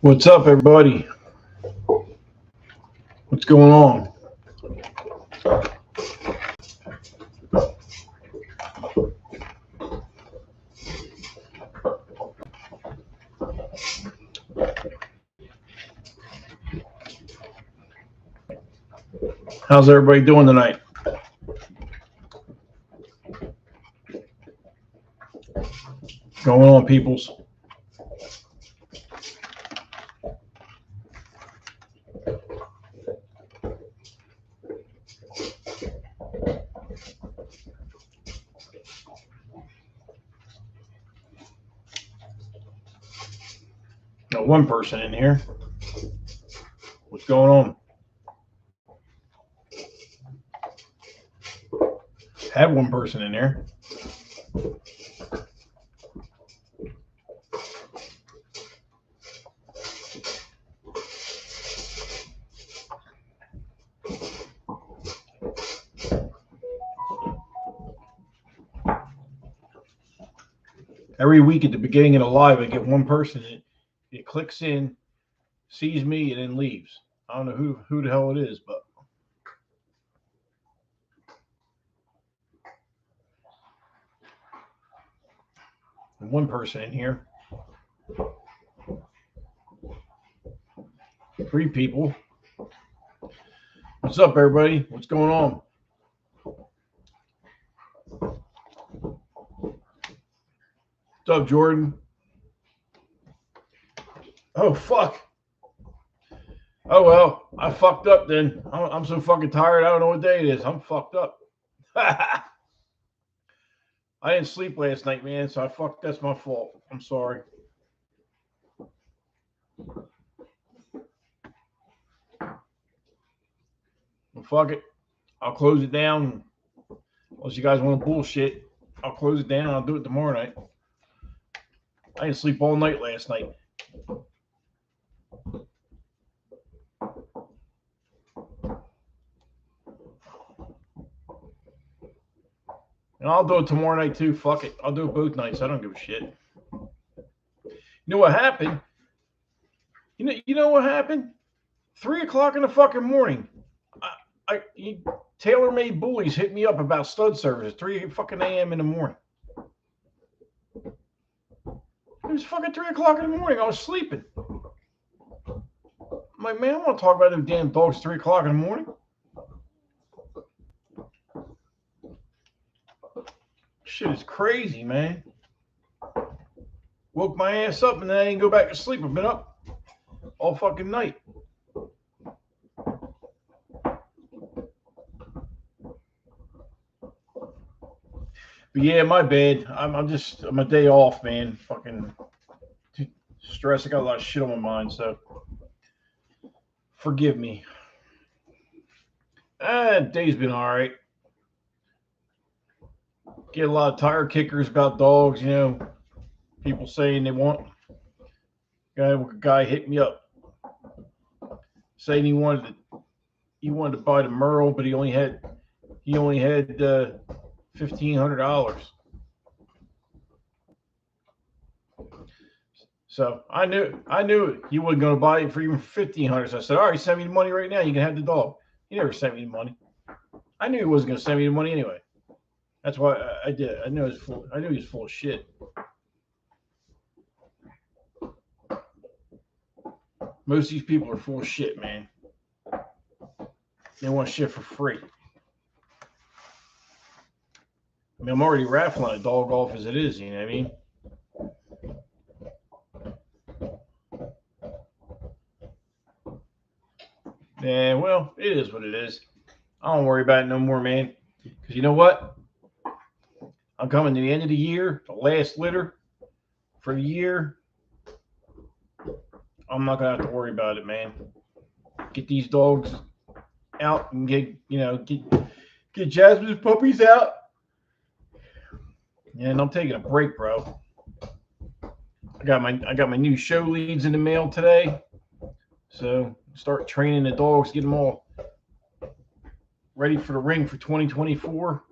What's up, everybody? What's going on? How's everybody doing tonight? Going on, peoples? Got one person in here. What's going on? Had one person in there. Every week at the beginning of the live, I get one person. It clicks in, sees me, and then leaves. I don't know who the hell it is, but one person in here. 3 people. What's up, everybody? What's going on? What's up, Jordan? Oh, fuck. Oh, well, I fucked up then. I'm so fucking tired. I don't know what day it is. I'm fucked up. I didn't sleep last night, man, so that's my fault. I'm sorry. Well, fuck it. I'll close it down. Unless you guys want to bullshit, I'll close it down. I'll do it tomorrow night. I didn't sleep all night last night. And I'll do it tomorrow night too. Fuck it. I'll do it both nights. I don't give a shit. You know what happened? You know what happened? 3 o'clock in the fucking morning. Tailor-made bullies hit me up about stud service at 3 fucking a.m. in the morning. It was fucking 3 o'clock in the morning. I was sleeping. I'm like, man, I want to talk about them damn dogs at 3 o'clock in the morning. Shit is crazy, man. Woke my ass up and then I didn't go back to sleep. I've been up all fucking night. But yeah, my bad. I'm a day off, man. Fucking stress. I got a lot of shit on my mind, so forgive me. Day's been all right. Get a lot of tire kickers about dogs, you know. People saying they want. A guy hit me up saying he wanted to buy the Merle, but he only had $1,500. So I knew he wasn't going to buy it for even $1,500. So I said, all right, send me the money right now. You can have the dog. He never sent me the money. I knew he wasn't going to send me the money anyway. That's why I did. I knew he was full of shit. Most of these people are full of shit, man. They want shit for free. I mean, I'm already raffling a dog off as it is, you know what I mean? Yeah, well, it is what it is. I don't worry about it no more, man. Because you know what? I'm coming to the end of the year, the last litter for the year. I'm not going to have to worry about it, man. Get these dogs out and get Jasmine's puppies out. And I'm taking a break, bro. I got my new show leads in the mail today. So start training the dogs, get them all ready for the ring for 2024.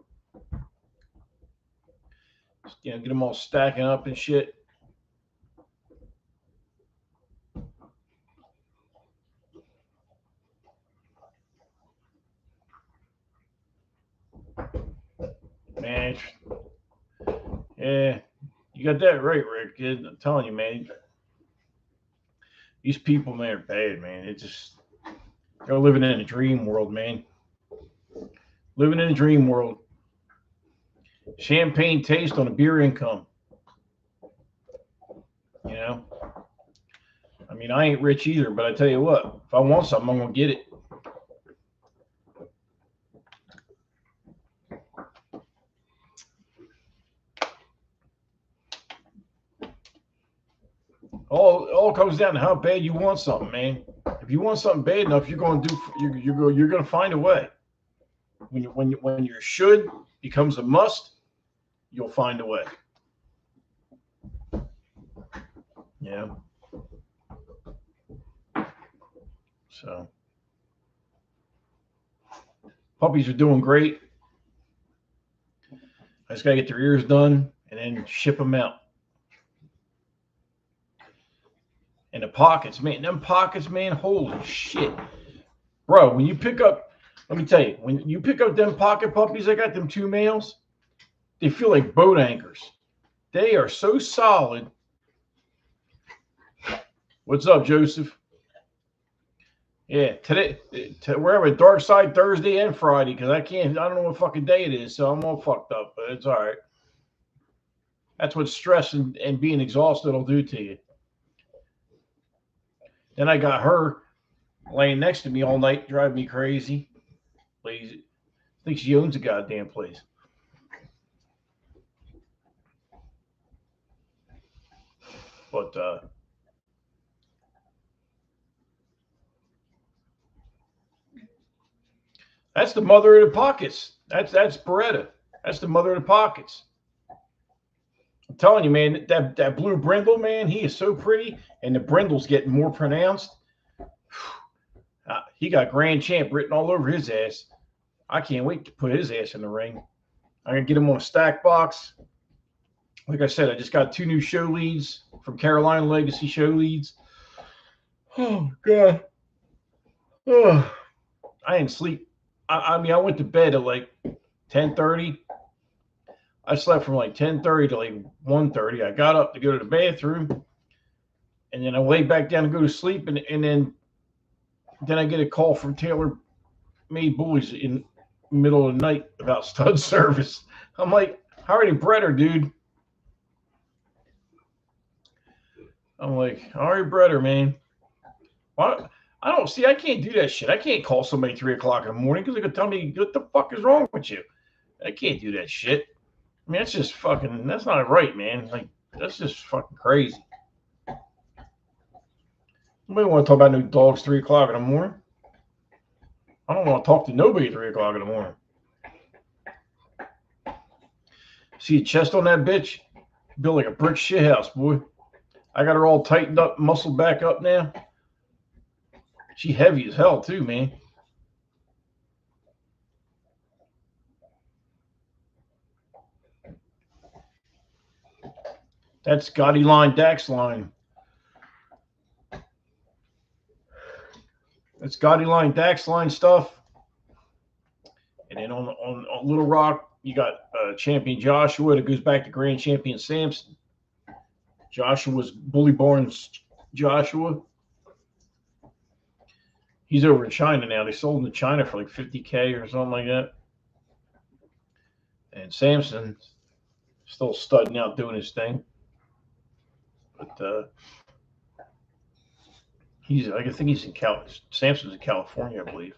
Get them all stacking up and shit. man. Yeah, you got that right, Rick. I'm telling you, man. These people, man, are bad, man. They're living in a dream world, man. Living in a dream world. Champagne taste on a beer income. You know? I mean, I ain't rich either, but I tell you what, if I want something, I'm going to get it. All comes down to how bad you want something, man. If you want something bad enough, you're going to do. You're going to find a way. When your should becomes a must, you'll find a way. Yeah. So puppies are doing great. I just gotta get their ears done and then ship them out. And the pockets, man, them pockets, man, holy shit. Bro, when you pick up, let me tell you, when you pick up them pocket puppies, I got them 2 males, they feel like boat anchors. They are so solid. What's up, Joseph? Yeah, today we're having Dark Side Thursday and Friday because I don't know what fucking day it is, so I'm all fucked up, but it's all right. That's what stress and being exhausted will do to you. Then I got her laying next to me all night, driving me crazy. Lazy. I think she owns a goddamn place. But that's the mother of the pockets. That's Beretta. That's the mother of the pockets. I'm telling you, man, that blue brindle, man, he is so pretty, and the brindle's getting more pronounced. He got Grand Champ written all over his ass. I can't wait to put his ass in the ring. I'm gonna get him on a stack box. Like I said, I just got 2 new show leads from Carolina Legacy show leads. Oh God. Oh, I didn't sleep. I mean, I went to bed at like 10:30. I slept from like 10:30 to like 1:30. I got up to go to the bathroom, and then I lay back down to go to sleep, and then I get a call from Taylor Made Bullies in the middle of the night about stud service. I'm like, I already bred her, dude. I'm like, I already bred her, man. What? I don't see. I can't do that shit. I can't call somebody 3 o'clock in the morning because they could tell me what the fuck is wrong with you. I can't do that shit. I mean, that's just fucking. That's not right, man. Like, that's just fucking crazy. Nobody want to talk about no dogs 3 o'clock in the morning. I don't want to talk to nobody 3 o'clock in the morning. See a chest on that bitch? Built like a brick shit house, boy. I got her all tightened up, muscled back up now. She heavy as hell too, man. That's Gotti line, Dax line. That's Gotti line, Dax line stuff. And then on Little Rock, you got Champion Joshua that goes back to Grand Champion Samson. Joshua's Bully Barnes Joshua. He's over in China now. They sold him to China for like $50K or something like that. And Samson still studding out doing his thing. But I think he's in Samson's in California, I believe.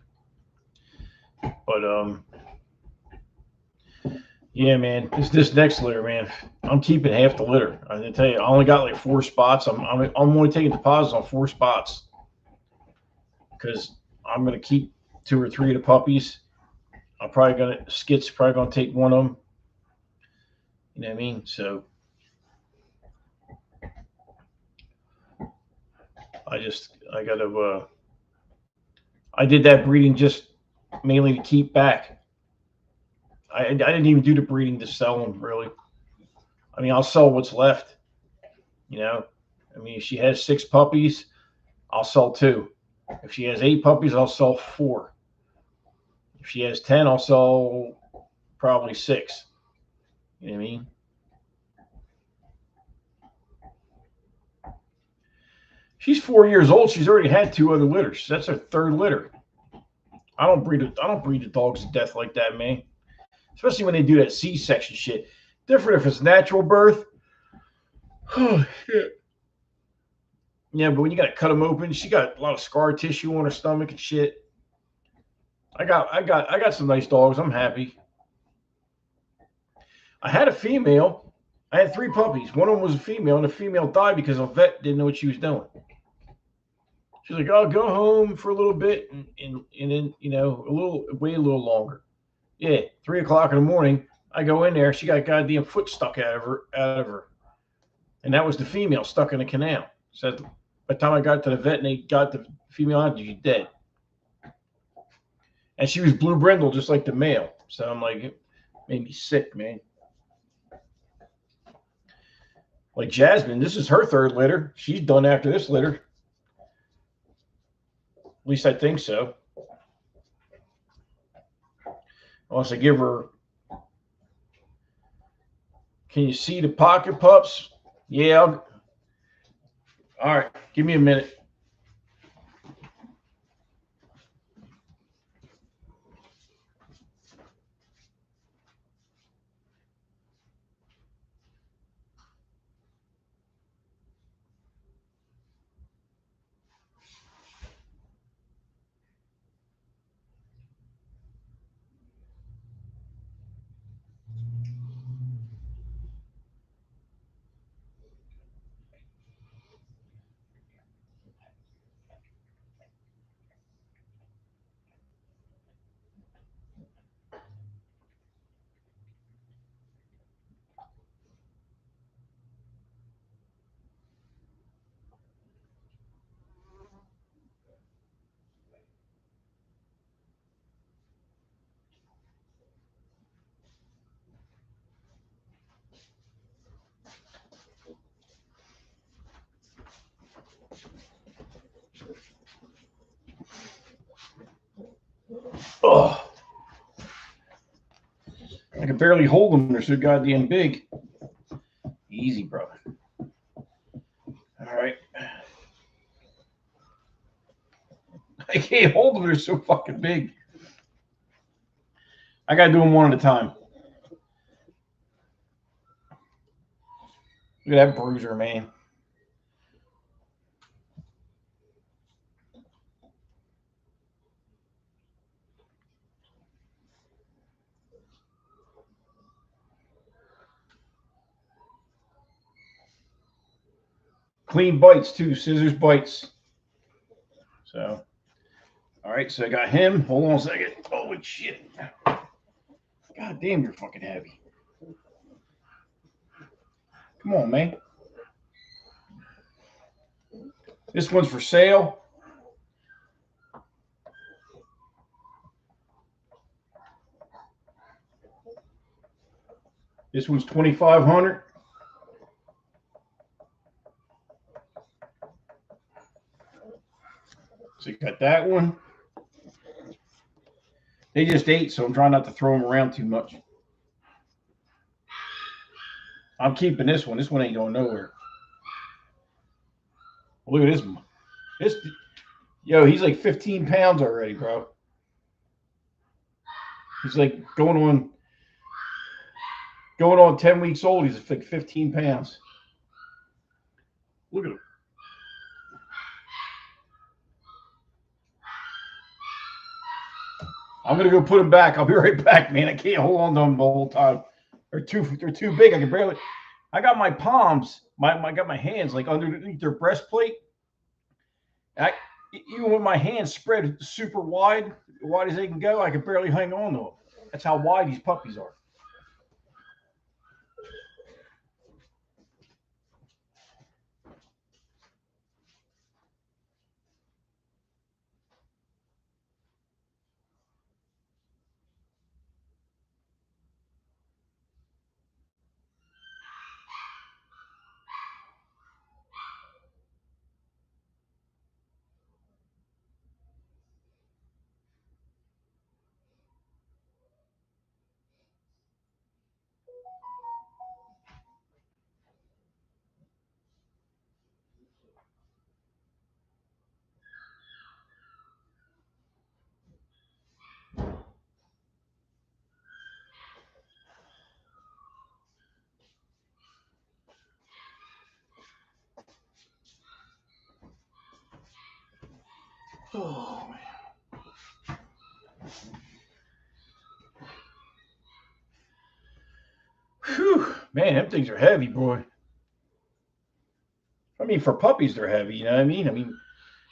But yeah, man, this next litter, man, I'm keeping half the litter. I can tell you, I only got like 4 spots. I'm only taking deposits on 4 spots because I'm gonna keep 2 or 3 of the puppies. Skit's probably gonna take one of them. You know what I mean? So I did that breeding just mainly to keep back. I didn't even do the breeding to sell them, really. I mean, I'll sell what's left. You know, I mean, if she has 6 puppies, I'll sell 2. If she has 8 puppies, I'll sell 4. If she has 10, I'll sell probably 6. You know what I mean? She's 4 years old. She's already had two other litters. That's her third litter. I don't breed the dogs to death like that, man. Especially when they do that C-section shit. Different if it's natural birth. Oh shit. Yeah, but when you got to cut them open, she got a lot of scar tissue on her stomach and shit. I got some nice dogs. I'm happy. I had a female. I had three puppies. One of them was a female, and the female died because a vet didn't know what she was doing. She's like, "I'll go home for a little bit, and then wait a little longer." Yeah, 3 o'clock in the morning, I go in there. She got a goddamn foot stuck out of her, and that was the female stuck in the canal. So by the time I got to the vet and they got the female out, she's dead. And she was blue brindle just like the male. So I'm like, it made me sick, man. Like Jasmine, this is her third litter. She's done after this litter. At least I think so. Unless I give her. Can you see the pocket pups? Yeah. All right. Give me a minute. Oh, I can barely hold them. They're so goddamn big. Easy, bro. All right. I can't hold them. They're so fucking big. I got to do them one at a time. Look at that bruiser, man. Clean bites, too. Scissors bites. So, all right. So I got him. Hold on a second. Holy shit. God damn, you're fucking heavy. Come on, man. This one's for sale. This one's 2,500. So you got that one. They just ate, so I'm trying not to throw them around too much. I'm keeping this one. This one ain't going nowhere. Look at this one. Yo, he's like 15 pounds already, bro. He's like going on 10 weeks old. He's like 15 pounds. Look at him. I'm gonna go put him back. I'll be right back, man. I can't hold on to them the whole time. They're too big. I can barely. I got my palms. I got my hands like underneath their breastplate. Even with my hands spread super wide as they can go, I can barely hang on to them. That's how wide these puppies are. Oh, man. Whew. Man, them things are heavy, boy. I mean, for puppies, they're heavy. You know what I mean?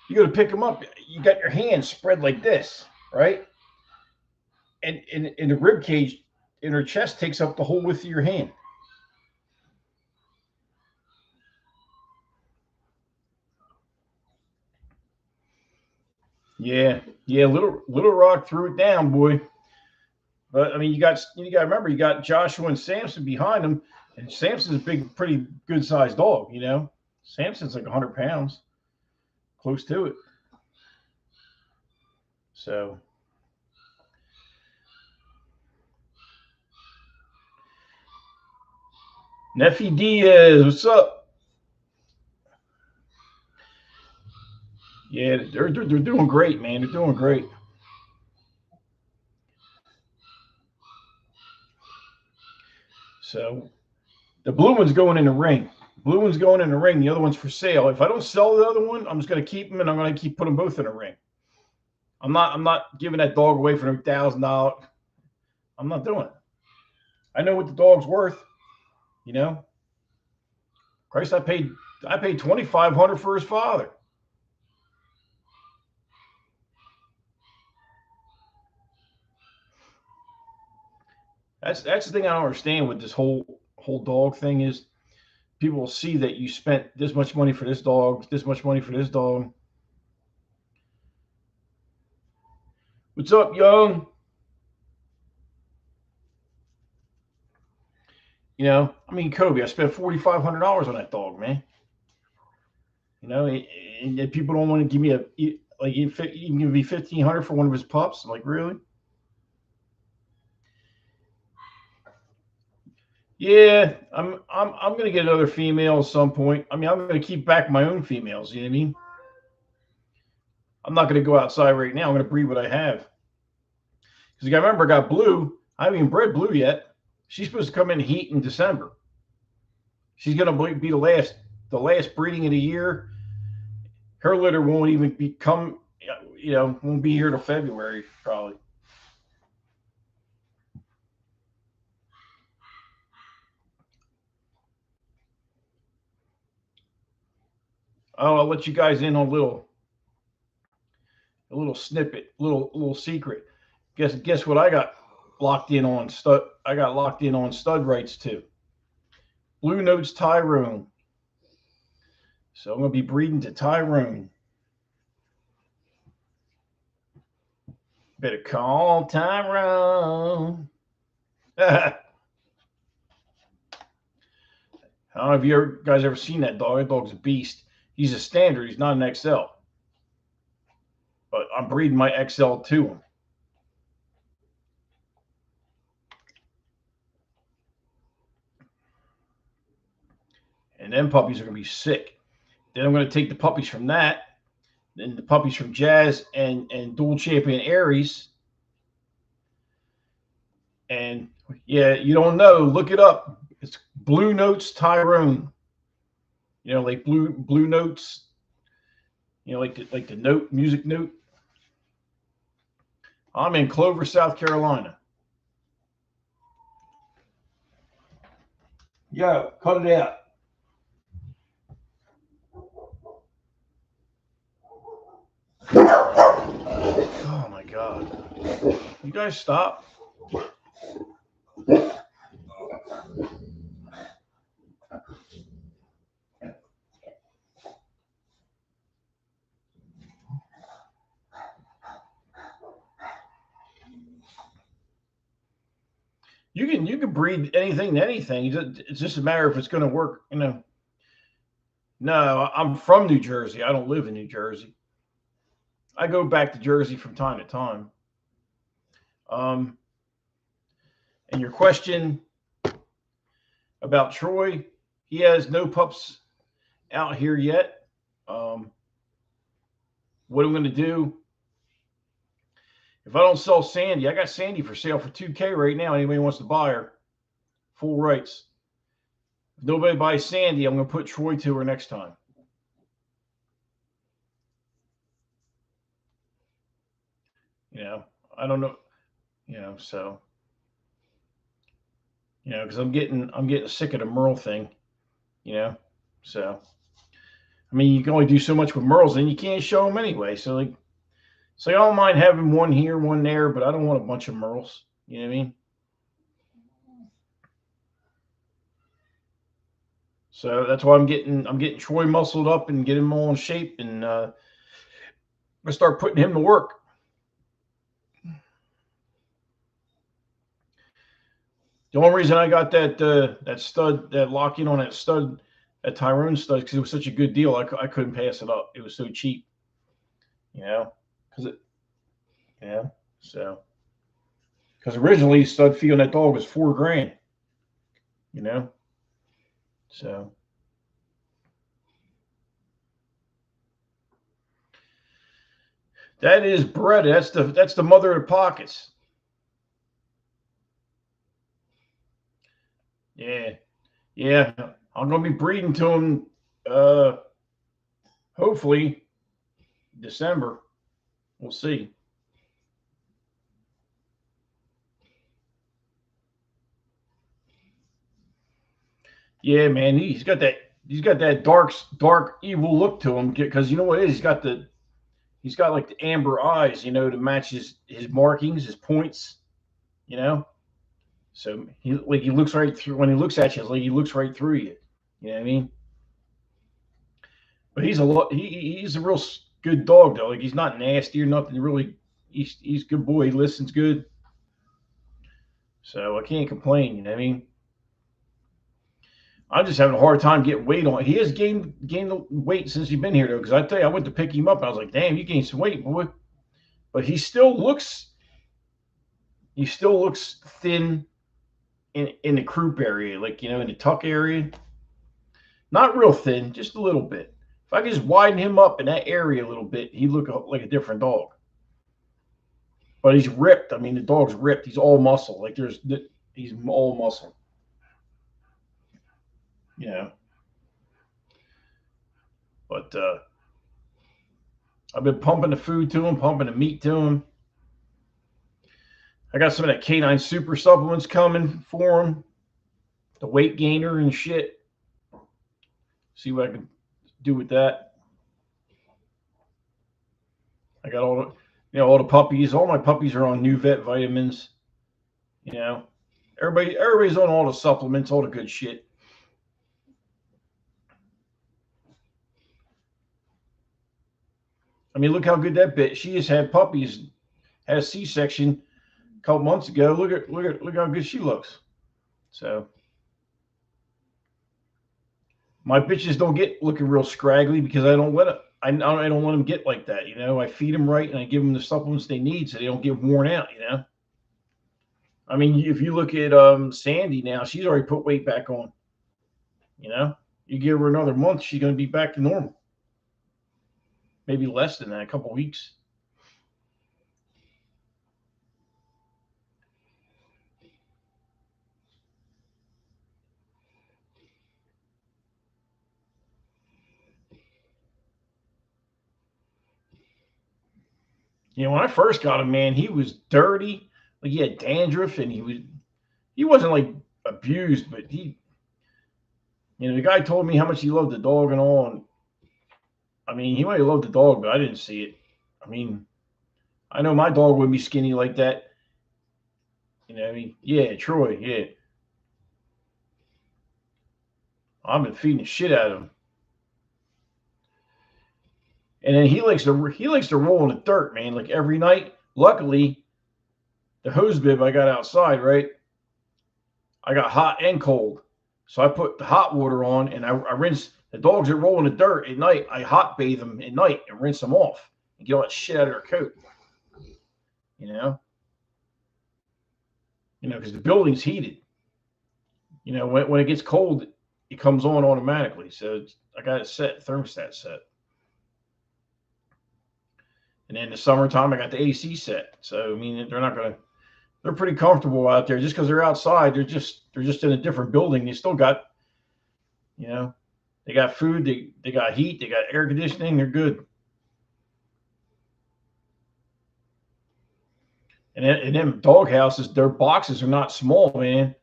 You go to pick them up, you got your hands spread like this, right? And the rib cage in her chest takes up the whole width of your hand. Yeah, yeah. Little Rock threw it down, boy. But I mean, you got to remember, you got Joshua and Samson behind him, and Samson's a big, pretty good sized dog. You know, Samson's like 100 pounds, close to it. So Neffy Diaz, what's up? Yeah, they're doing great, man. They're doing great. So the blue one's going in the ring. Blue one's going in the ring. The other one's for sale. If I don't sell the other one, I'm just going to keep them, and I'm going to keep putting them both in the ring. I'm not giving that dog away for $1,000. I'm not doing it. I know what the dog's worth. You know, Christ, I paid 2,500 for his father. That's the thing I don't understand with this whole dog thing is people will see that you spent this much money for this dog, this much money for this dog. What's up, young? You know, I mean, Kobe, I spent $4,500 on that dog, man. You know, and people don't want to give me like even give me 1,500 for one of his pups. I'm like, really? Yeah, I'm gonna get another female at some point. I mean, I'm gonna keep back my own females. You know what I mean? I'm not gonna go outside right now. I'm gonna breed what I have. Because I remember I got Blue. I haven't even bred Blue yet. She's supposed to come in heat in December. She's gonna be the last breeding of the year. Her litter won't even become, won't be here till February probably. Oh, I'll let you guys in on a little snippet, little secret. Guess what I got locked in on stud. I got locked in on stud rights too. Blue Notes Tyrone. So I'm gonna be breeding to Tyrone. Better call Tyrone. I don't know if you guys ever seen that dog. That dog's a beast. He's a standard. He's not an XL. But I'm breeding my XL to him. And then puppies are going to be sick. Then I'm going to take the puppies from that, then the puppies from Jazz and dual champion Aries. And yeah, you don't know, look it up. It's Blue Notes Tyrone. You know, like blue notes. You know, like the note music note. I'm in Clover, South Carolina. Yeah, cut it out. Oh my God. You guys stop. You can breed anything to anything. It's just a matter if it's going to work. You know. No, I'm from New Jersey. I don't live in New Jersey. I go back to Jersey from time to time. Um, and your question about Troy, he has no pups out here yet. What I'm going to do if I don't sell Sandy, I got Sandy for sale for $2K right now. Anybody wants to buy her, full rights. If nobody buys Sandy, I'm going to put Troy to her next time. You know, I don't know. You know, so because I'm getting sick of the Merle thing. You know, so I mean, you can only do so much with Merles, and you can't show them anyway. So I don't mind having one here, one there, but I don't want a bunch of Merles. You know what I mean? So that's why I'm getting Troy muscled up and getting him all in shape, and I'm gonna start putting him to work. The only reason I got that stud, that lock in on that stud, that Tyrone stud, because it was such a good deal. I couldn't pass it up. It was so cheap, you know, because it yeah. So because originally stud fee on that dog was 4 grand, you know. So that is Beretta. That's the mother of the pockets. Yeah, yeah. I'm gonna be breeding to him. Uh, hopefully December. We'll see. Yeah, man, he's got that dark evil look to him because you know what it is. He's got like the amber eyes, to match his markings, his points. You know, so he looks right through when he looks at you. It's like he looks right through you. You know what I mean? But he's a real good dog though. Like he's not nasty or nothing. Really, he's a good boy. He listens good. So I can't complain. You know what I mean? I'm just having a hard time getting weight on. He has gained the weight since he's been here though. Because I tell you, I went to pick him up and I was like, "Damn, you gained some weight, boy." But he still looks thin in the croup area, like in the tuck area. Not real thin, just a little bit. If I could just widen him up in that area a little bit, he'd look like a different dog. But he's ripped. I mean, the dog's ripped. He's all muscle. He's all muscle. You know. But I've been pumping the food to him, pumping the meat to him. I got some of that canine super supplements coming for him, the weight gainer and shit. See what I can do with that. I got all the puppies. All my puppies are on new vet vitamins. You know, everybody's on all the supplements, all the good shit. I mean, look how good that bit. She just had puppies, had a C-section a couple months ago. Look how good she looks. So my bitches don't get looking real scraggly because I don't let it. I don't let them get like that. I feed them right and I give them the supplements they need so they don't get worn out. I mean, if you look at Sandy now, she's already put weight back on. You know, you give her another month, she's going to be back to normal. Maybe less than that, a couple weeks. When I first got him, man, he was dirty. Like he had dandruff, and he wasn't like abused, but the guy told me how much he loved the dog and all. And I mean, he might have loved the dog, but I didn't see it. I mean, I know my dog wouldn't be skinny like that. I mean, yeah, Troy, yeah. I've been feeding the shit out of him. And then he likes to roll in the dirt, man. Like every night. Luckily, the hose bib I got outside, right? I got hot and cold, so I put the hot water on and I rinse the dogs that roll in the dirt at night. I hot bathe them at night and rinse them off and get all that shit out of their coat. You know, because the building's heated. When it gets cold, it comes on automatically. So I got it set, thermostat set. And then in the summertime, I got the AC set. So I mean, they're pretty comfortable out there. Just because they're outside, they're just in a different building. They still got, you know, they got food, they got heat, they got air conditioning. They're good. And them dog houses, their boxes are not small, man.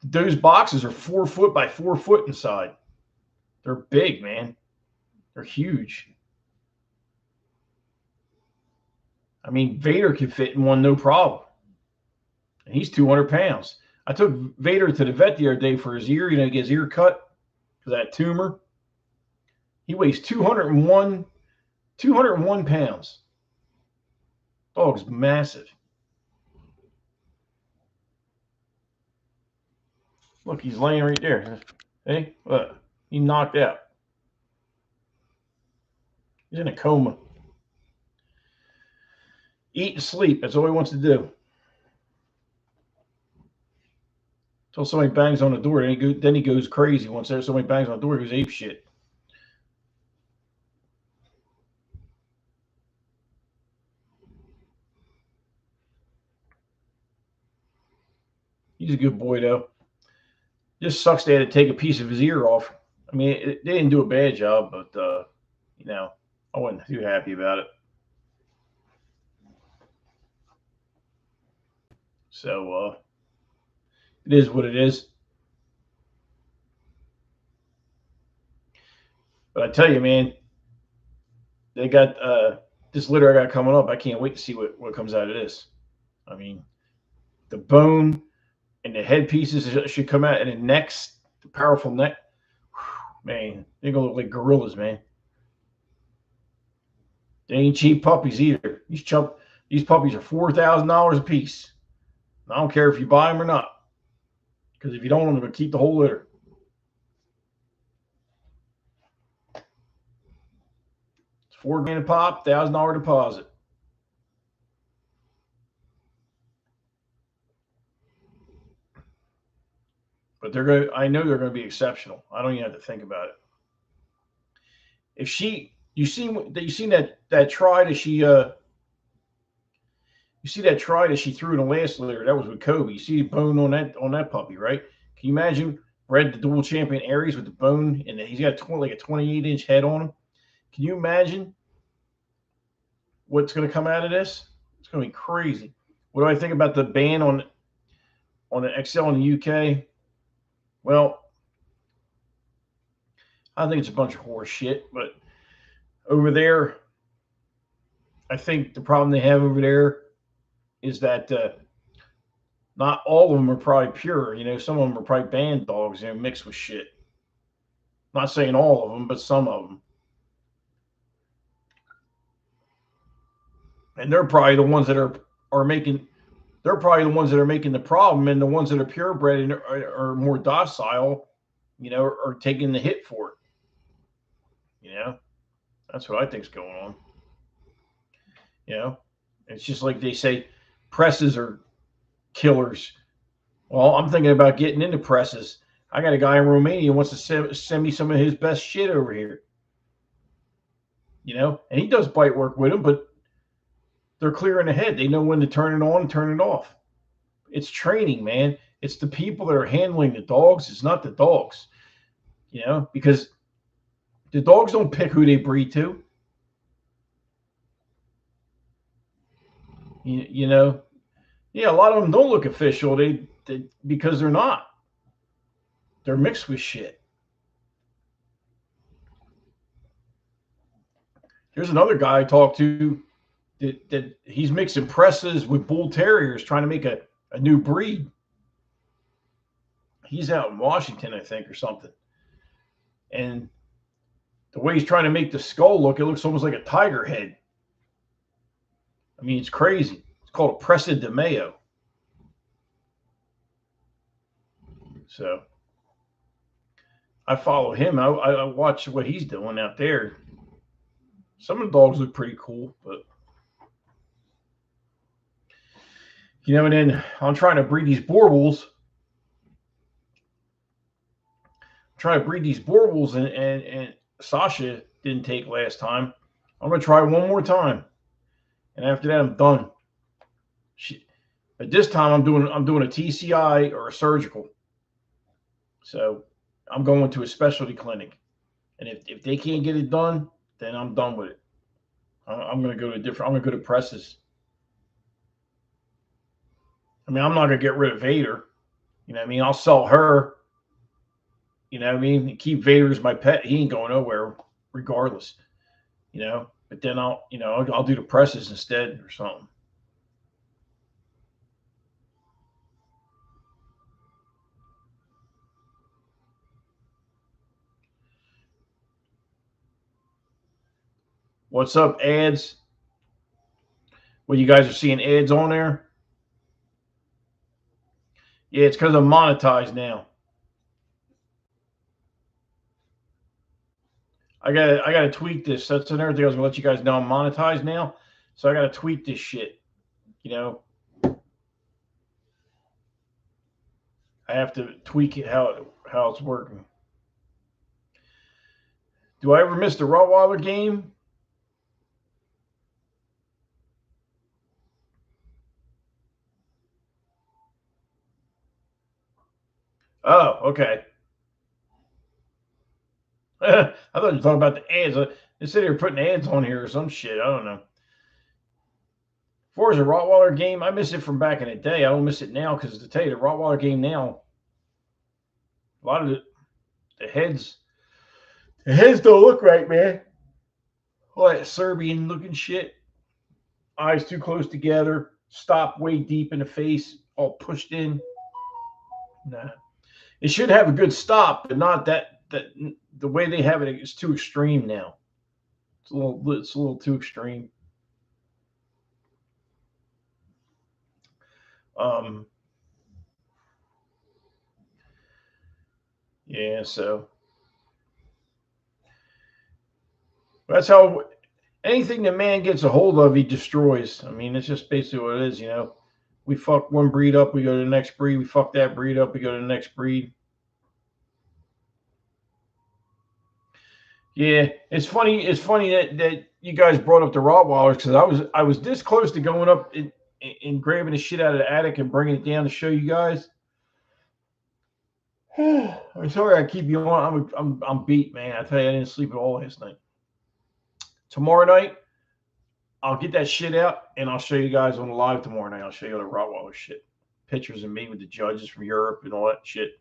Those boxes are 4 foot by 4 foot inside. They're big, man. They're huge. I mean, Vader could fit in one no problem. And he's 200 pounds. I took Vader to the vet the other day for his ear, to get his ear cut for that tumor. He weighs 201 pounds. Dog's massive. Look, he's laying right there. Hey, look, he knocked out. He's in a coma. Eat and sleep. That's all he wants to do. Until somebody bangs on the door, then he goes crazy. Once somebody bangs on the door, he goes ape shit. He's a good boy, though. Just sucks they had to take a piece of his ear off. I mean, they didn't do a bad job, but, I wasn't too happy about it. So, it is what it is. But I tell you, man, they got this litter I got coming up. I can't wait to see what comes out of this. I mean, the bone and the headpieces should come out, and the necks, the powerful neck. Whew, man, they're gonna look like gorillas, man. They ain't cheap puppies either. These puppies are $4,000 a piece. I don't care if you buy them or not, because if you don't, I'm gonna keep the whole litter. It's $4,000 a pop, $1,000 deposit. But I know they're gonna be exceptional. I don't even have to think about it. If you seen that try that she you see that try that she threw in the last litter? That was with Kobe. You see the bone on that puppy, right? Can you imagine Red, the dual champion Aries, with the bone, and he's got like a 28-inch head on him? Can you imagine what's going to come out of this? It's going to be crazy. What do I think about the ban on the XL in the UK? Well, I think it's a bunch of horse shit, but over there, I think the problem they have over there is that not all of them are probably pure. Some of them are probably band dogs, mixed with shit. Not saying all of them, but some of them. And they're probably the ones that are making. They're probably the ones that are making the problem, and the ones that are purebred and are more docile, are taking the hit for it. That's what I think's going on. It's just like they say, presses are killers. Well, I'm thinking about getting into presses. I got a guy in Romania who wants to send me some of his best shit over here. And he does bite work with them, but they're clear in the head. They know when to turn it on and turn it off. It's training, man. It's the people that are handling the dogs. It's not the dogs, because the dogs don't pick who they breed to. Yeah, a lot of them don't look official. They because they're not. They're mixed with shit. There's another guy I talked to that he's mixing presses with bull terriers, trying to make a new breed. He's out in Washington, I think, or something. And the way he's trying to make the skull look, it looks almost like a tiger head. I mean, it's crazy. It's called a Presa de Mayo. So I follow him. I watch what he's doing out there. Some of the dogs look pretty cool, but and then I'm trying to breed these Borbals. And Sasha didn't take last time. I'm gonna try one more time, and after that, I'm done. But this time, I'm doing a TCI or a surgical. So I'm going to a specialty clinic, and if they can't get it done, then I'm done with it. I'm gonna go to presses. I mean, I'm not gonna get rid of Vader. You know what I mean? I'll sell her. You know what I mean? Keep Vader as my pet. He ain't going nowhere, regardless. You know. But then I'll do the presses instead or something. What's up, ads? Well, you guys are seeing ads on there? Yeah, it's because I'm monetized now. I gotta tweak this. That's another thing I was gonna let you guys know. I'm monetized now, so I gotta tweak this shit. You know, I have to tweak it how it's working. Do I ever miss the Rottweiler game? Oh, okay. I thought you were talking about the ads. They said they were putting ads on here or some shit. I don't know. As far as the Rottweiler game, I miss it from back in the day. I don't miss it now because to tell you, the Rottweiler game now, a lot of the heads, the heads don't look right, man. All that Serbian looking shit. Eyes too close together. Stop way deep in the face. All pushed in. Nah. It should have a good stop, but not that the way they have it is too extreme now. It's a little too extreme. Um, yeah, so that's how anything the man gets a hold of, he destroys. I mean, it's just basically what it is, you know. We fuck one breed up, we go to the next breed. We fuck that breed up, we go to the next breed. Yeah, it's funny. It's funny that you guys brought up the Rottweilers because I was this close to going up and grabbing the shit out of the attic and bringing it down to show you guys. I'm sorry I keep you on. I'm beat, man. I tell you, I didn't sleep at all last night. Tomorrow night, I'll get that shit out and I'll show you guys on the live tomorrow night. I'll show you all the Rottweiler shit, pictures of me with the judges from Europe and all that shit.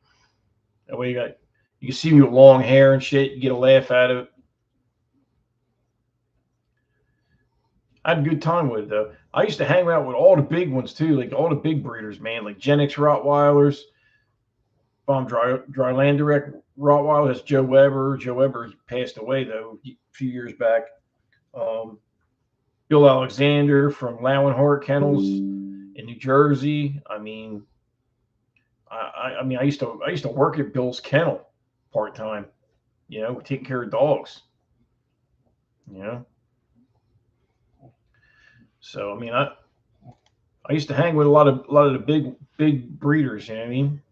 That way you can see me with long hair and shit. You get a laugh out of it. I had a good time with it though. I used to hang out with all the big ones too, like all the big breeders, man, like Gen X Rottweilers, Bomb Drylanderic Rottweiler. That's Joe Weber. Joe Weber passed away though a few years back. Um, Bill Alexander from Lauenhart Kennels in New Jersey. I mean, I used to work at Bill's kennel part time. You know, taking care of dogs. You know, so I mean, I used to hang with a lot of the big breeders. You know what I mean?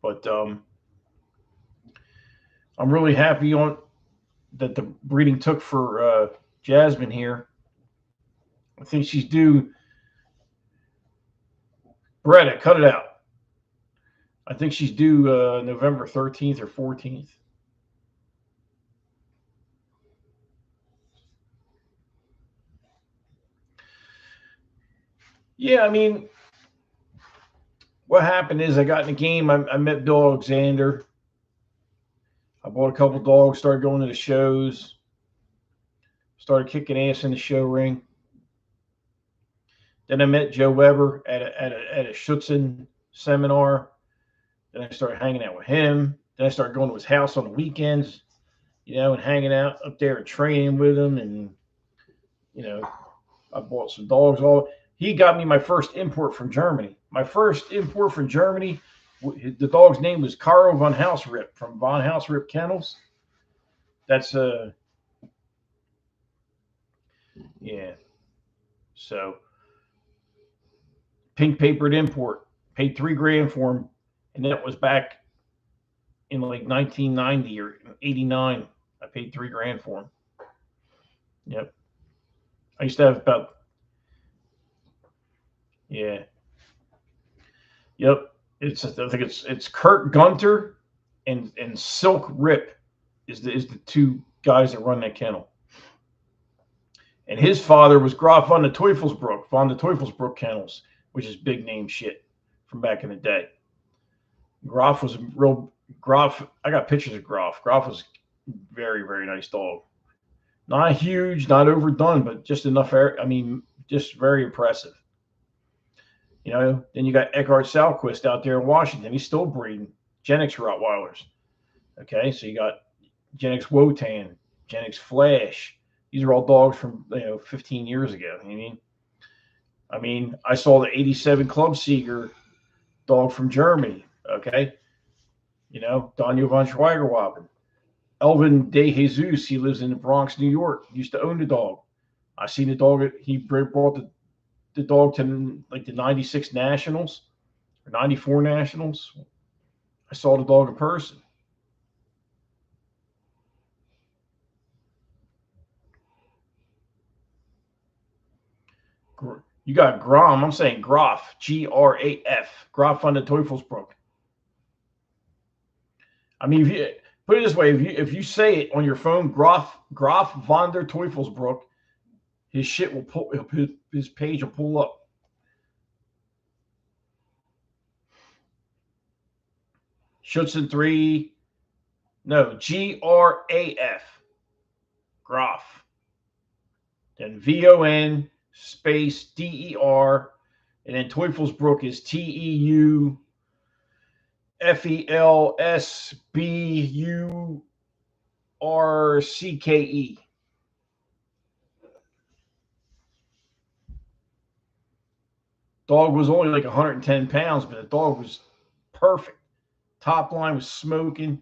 But I'm really happy on that the breeding took for Jasmine here. I think she's due. Beretta, cut it out. I think she's due November 13th or 14th. Yeah, I mean, what happened is I got in the game. I met Bill Alexander. I bought a couple dogs, started going to the shows, started kicking ass in the show ring. Then I met Joe Weber at a Schutzen seminar. Then I started hanging out with him. Then I started going to his house on the weekends, you know, and hanging out up there and training with him. And, you know, I bought some dogs. He got me my first import from Germany. My first import from Germany, the dog's name was Caro von Hausrip from von Hausrip Kennels. That's yeah. So pink papered import. Paid $3,000 for him, and that was back in like 1990 or 89. I paid $3,000 for him. Yep. I used to have about yeah. Yep. I think it's Kurt Gunter and Silk Rip is the two guys that run that kennel. And his father was Graf von der Teufelsbruck Kennels, which is big name shit from back in the day. Graf was a real Graf. I got pictures of Graf. Graf was very, very nice dog. Not huge, not overdone, but just enough air. I mean, just very impressive. Then you got Eckhart Salquist out there in Washington. He's still breeding Genix Rottweilers. Okay, so you got Genix Wotan, Genix Flash. These are all dogs from 15 years ago. I mean, I saw the '87 Club Seeger dog from Germany. Okay, Daniel von Schweigerwappen. Elvin De Jesus, he lives in the Bronx, New York. Used to own the dog. I seen the dog. He brought the dog to like the '96 Nationals or '94 Nationals. I saw the dog in person. You got Grom. I'm saying Graf, Graf, Graf von der Teufelsbruck. I mean, put it this way: if you say it on your phone, Graf von der Teufelsbruck, his shit will pull. His page will pull up. Schutzen 3, no, Graf, Graf. Then VON space DER, and then Teufelsbruck is TEUFELSBURCKE. Dog was only like 110 pounds, but the dog was perfect. Top line was smoking.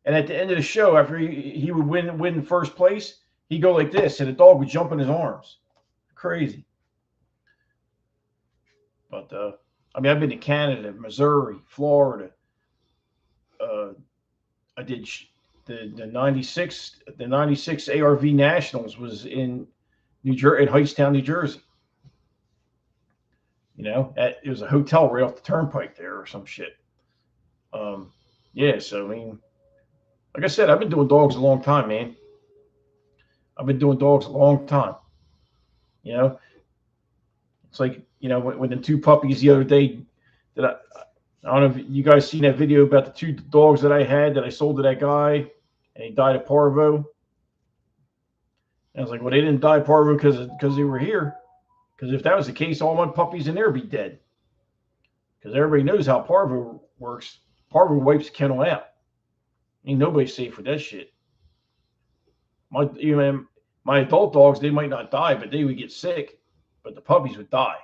And at the end of the show, after he would win first place, he'd go like this, and the dog would jump in his arms. Crazy. But I mean, I've been to Canada, Missouri, Florida. I did the '96 ARV Nationals was in New Jersey, in Hightstown, New Jersey. It was a hotel right off the turnpike there or some shit. Yeah, so I mean, like I said, I've been doing dogs a long time, man. I've been doing dogs a long time. It's like, when the two puppies the other day that I don't know if you guys seen that video about the two dogs that I had that I sold to that guy and he died of parvo. And I was like, well, they didn't die of parvo because they were here. Because if that was the case, all my puppies in there would be dead. Because everybody knows how parvo works. Parvo wipes the kennel out. Ain't nobody safe with that shit. My adult dogs, they might not die, but they would get sick. But the puppies would die.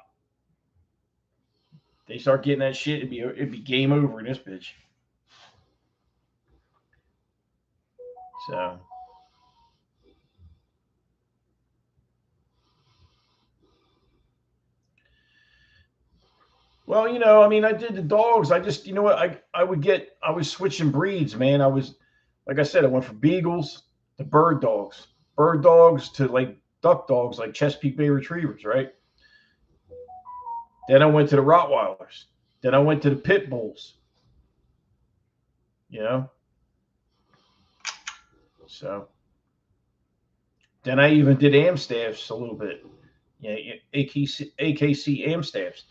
They start getting that shit, it'd be game over in this bitch. So. Well, I mean, I did the dogs. I just, what, I was switching breeds, man. Like I said, I went from beagles to bird dogs to like duck dogs, like Chesapeake Bay Retrievers, right? Then I went to the Rottweilers. Then I went to the Pit Bulls. So then I even did Amstaffs a little bit. AKC Amstaffs.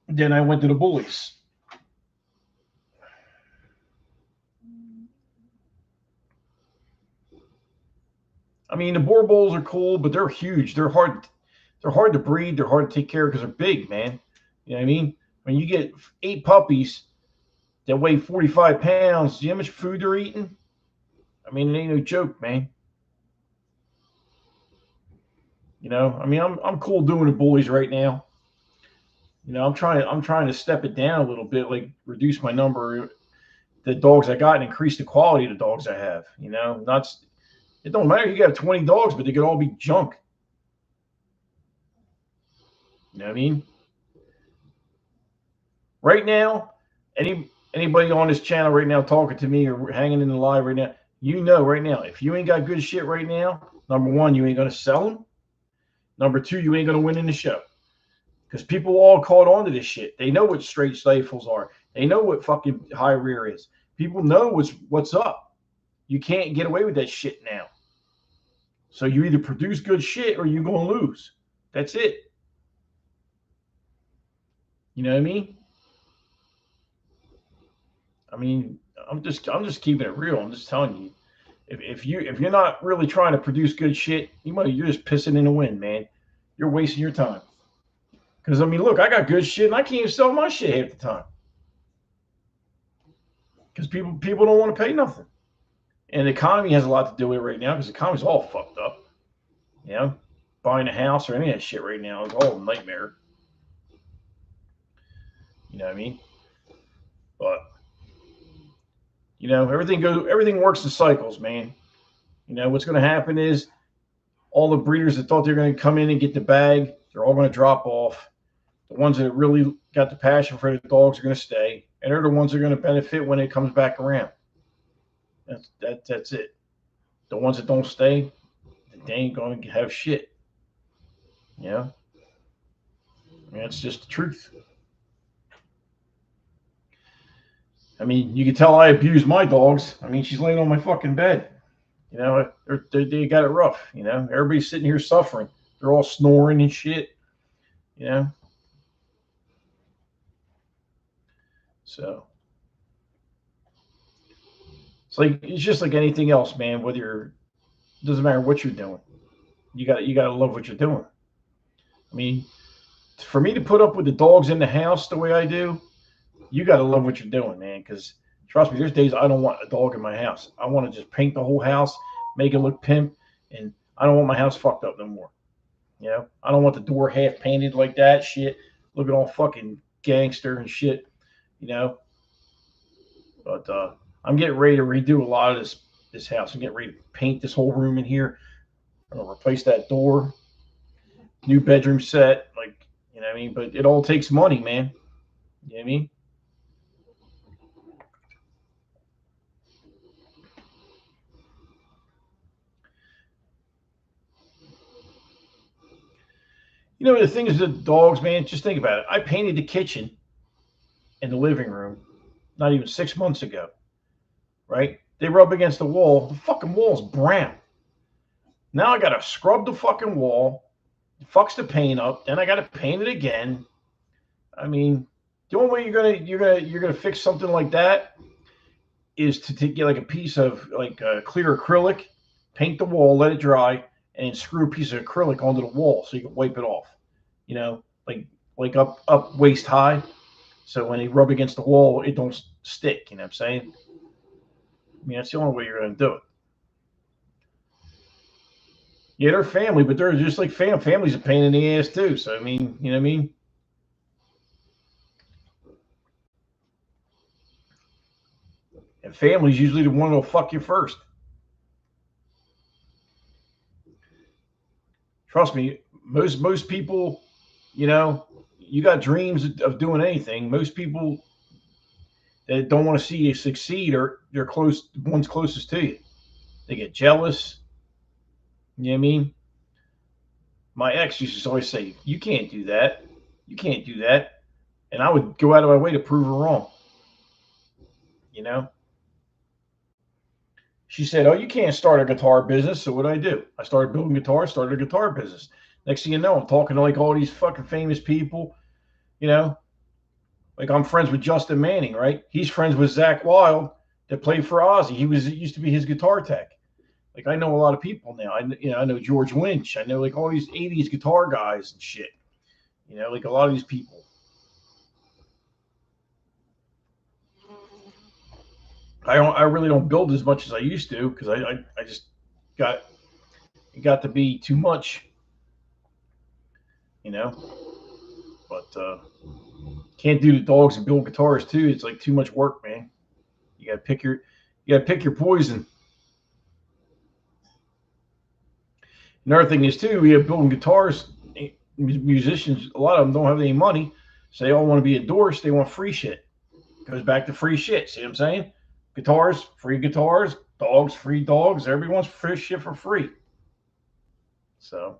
Then I went to the bullies. I mean, the boar bulls are cool, but they're huge. They're hard to breed. They're hard to take care of because they're big, man. You know what I mean? When you get 8 puppies that weigh 45 pounds, do you know how much food they're eating? I mean, it ain't no joke, man. I mean, I'm cool doing the bullies right now. I'm trying to step it down a little bit, like reduce my number, the dogs I got, and increase the quality of the dogs I have. It don't matter. You got 20 dogs, but they could all be junk. You know what I mean? Right now, anybody on this channel right now talking to me or hanging in the live right now, right now, if you ain't got good shit right now, number one, you ain't gonna sell them. Number two, you ain't gonna win in the show. Because people all caught on to this shit. They know what straight stifles are. They know what fucking high rear is. People know what's up. You can't get away with that shit now. So you either produce good shit or you're going to lose. That's it. You know what I mean? I mean, I'm just keeping it real. I'm just telling you. If you're not really trying to produce good shit, you're just pissing in the wind, man. You're wasting your time. Because I mean, look, I got good shit and I can't even sell my shit half the time. Because people don't want to pay nothing. And the economy has a lot to do with it right now because the economy's all fucked up. You know, buying a house or any of that shit right now is all a nightmare. You know what I mean? But everything works in cycles, man. What's going to happen is all the breeders that thought they're going to come in and get the bag, they're all going to drop off. The ones that really got the passion for the dogs are going to stay, and they're the ones that are going to benefit when it comes back around. That's it. The ones that don't stay, they ain't going to have shit. You know, that's just the truth. I mean, you can tell I abuse my dogs. I mean, she's laying on my fucking bed. They got it rough. Everybody's sitting here suffering. They're all snoring and shit. So it's just like anything else, man. It doesn't matter what you're doing. You gotta love what you're doing. I mean, for me to put up with the dogs in the house the way I do, you gotta love what you're doing, man. Because trust me, there's days I don't want a dog in my house. I want to just paint the whole house, make it look pimp, and I don't want my house fucked up no more. I don't want the door half painted like that shit, looking all fucking gangster and shit. But I'm getting ready to redo a lot of this house. I'm getting ready to paint this whole room in here. I'm gonna replace that door, new bedroom set, you know what I mean. But it all takes money, man. You know what I mean? The thing is, the dogs, man. Just think about it. I painted the kitchen and the living room not even 6 months ago, right? They rub against the wall. The fucking wall's brown. Now I gotta scrub the fucking wall, fucks the paint up, then I gotta paint it again. I mean, the only way you're gonna fix something like that is to get like a piece of clear acrylic, paint the wall, let it dry, and screw a piece of acrylic onto the wall so you can wipe it off. Like up waist high, so when they rub against the wall, it don't stick. You know what I'm saying? I mean, that's the only way you're gonna do it. Yeah, they're family, but they're just like family's a pain in the ass too. So I mean, you know what I mean? And family's usually the one that'll fuck you first. Trust me, most people, you got dreams of doing anything. Most people that don't want to see you succeed are they're close ones closest to you. They get jealous. You know what I mean? My ex used to always say, "You can't do that. You can't do that," and I would go out of my way to prove her wrong. You know? She said, "Oh, you can't start a guitar business." So what did I do? I started building guitars, started a guitar business. Next thing you know, I'm talking to like all these fucking famous people. You know, like I'm friends with Justin Manning, right? He's friends with Zach Wild that played for Ozzy. It used to be his guitar tech. Like I know a lot of people now. I know George Lynch. I know like all these '80s guitar guys and shit. Like a lot of these people. I really don't build as much as I used to because I just got it got to be too much. You know, but can't do the dogs and build guitars too. It's like too much work, man. You gotta pick your poison. Another thing is too, we have building guitars. Musicians, a lot of them don't have any money, so they all want to be endorsed. They want free shit. Goes back to free shit. See what I'm saying? Guitars, dogs, free dogs. Everybody wants free shit for free. So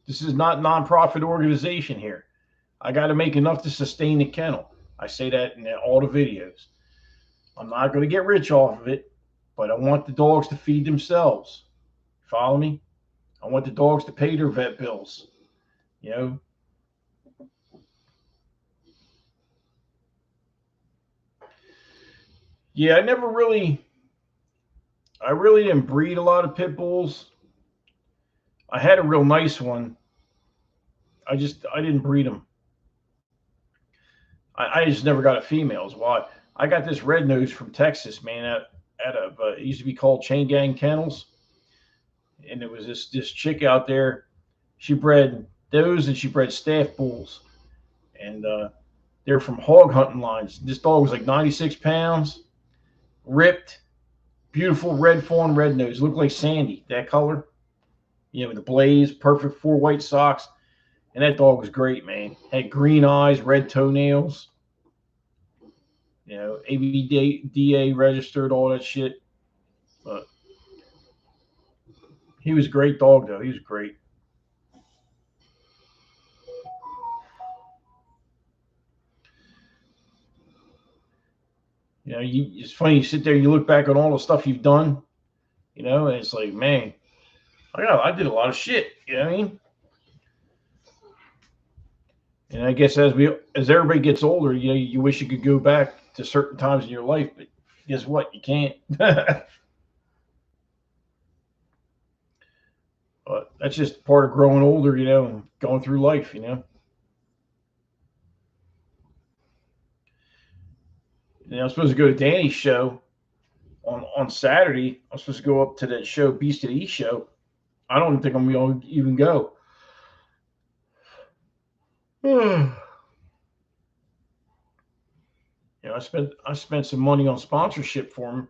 this is not non-profit organization here. I got to make enough to sustain the kennel. I say that in all the videos. I'm not going to get rich off of it, but I want the dogs to feed themselves. Follow me? I want the dogs to pay their vet bills. You know, yeah, I really didn't breed a lot of pit bulls. I had a real nice one. I didn't breed them. I just never got a females. Why? I got this red nose from Texas, man. At a it used to be called Chain Gang Kennels, and it was this chick out there. She bred those, and she bred staff bulls, and they're from hog hunting lines. This dog was like 96 pounds, ripped, beautiful red fawn red nose, looked like Sandy, that color. You know, the blaze, perfect 4 white socks, and that dog was great, man. Had green eyes, red toenails. You know, ABDA registered, all that shit. But he was a great dog, though. He was great. You know, it's funny. You sit there, you look back on all the stuff you've done. You know, and it's like, man, I did a lot of shit. You know what I mean? And I guess as everybody gets older, you know, you wish you could go back to certain times in your life, but guess what? You can't. But that's just part of growing older, you know, and going through life. You know. I'm supposed to go to Danny's show on Saturday. I'm supposed to go up to that show, Beast of the East show. I don't think I'm going to even go. You know, I spent some money on sponsorship for him.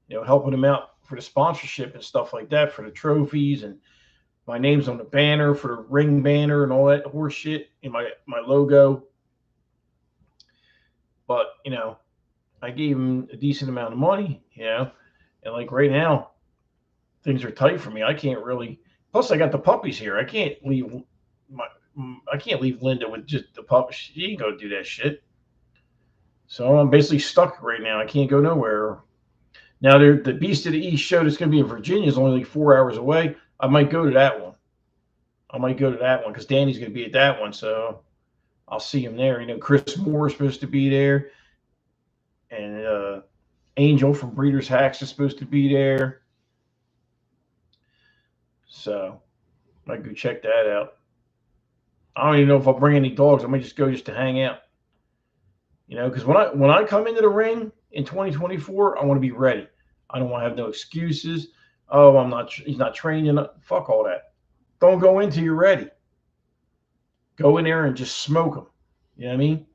You know, helping him out for the sponsorship and stuff like that, for the trophies, and my name's on the banner for the ring banner and all that horse shit in my logo. But you know, I gave him a decent amount of money. You know, and like right now, things are tight for me. I can't really. Plus, I got the puppies here. My I can't leave Linda with just the puppies. She ain't gonna do that shit. So I'm basically stuck right now. I can't go nowhere. Now, the Beast of the East show that's going to be in Virginia is only like 4 hours away. I might go to that one. I might go to that one because Danny's going to be at that one. So I'll see him there. You know, Chris Moore is supposed to be there. And Angel from Breeders' Hacks is supposed to be there. So I might go check that out. I don't even know if I'll bring any dogs. I might just go just to hang out. You know, because when I come into the ring in 2024, I want to be ready. I don't want to have no excuses. Oh, I'm not. He's not trained enough. Fuck all that. Don't go into you're ready. Go in there and just smoke them. You know what I mean?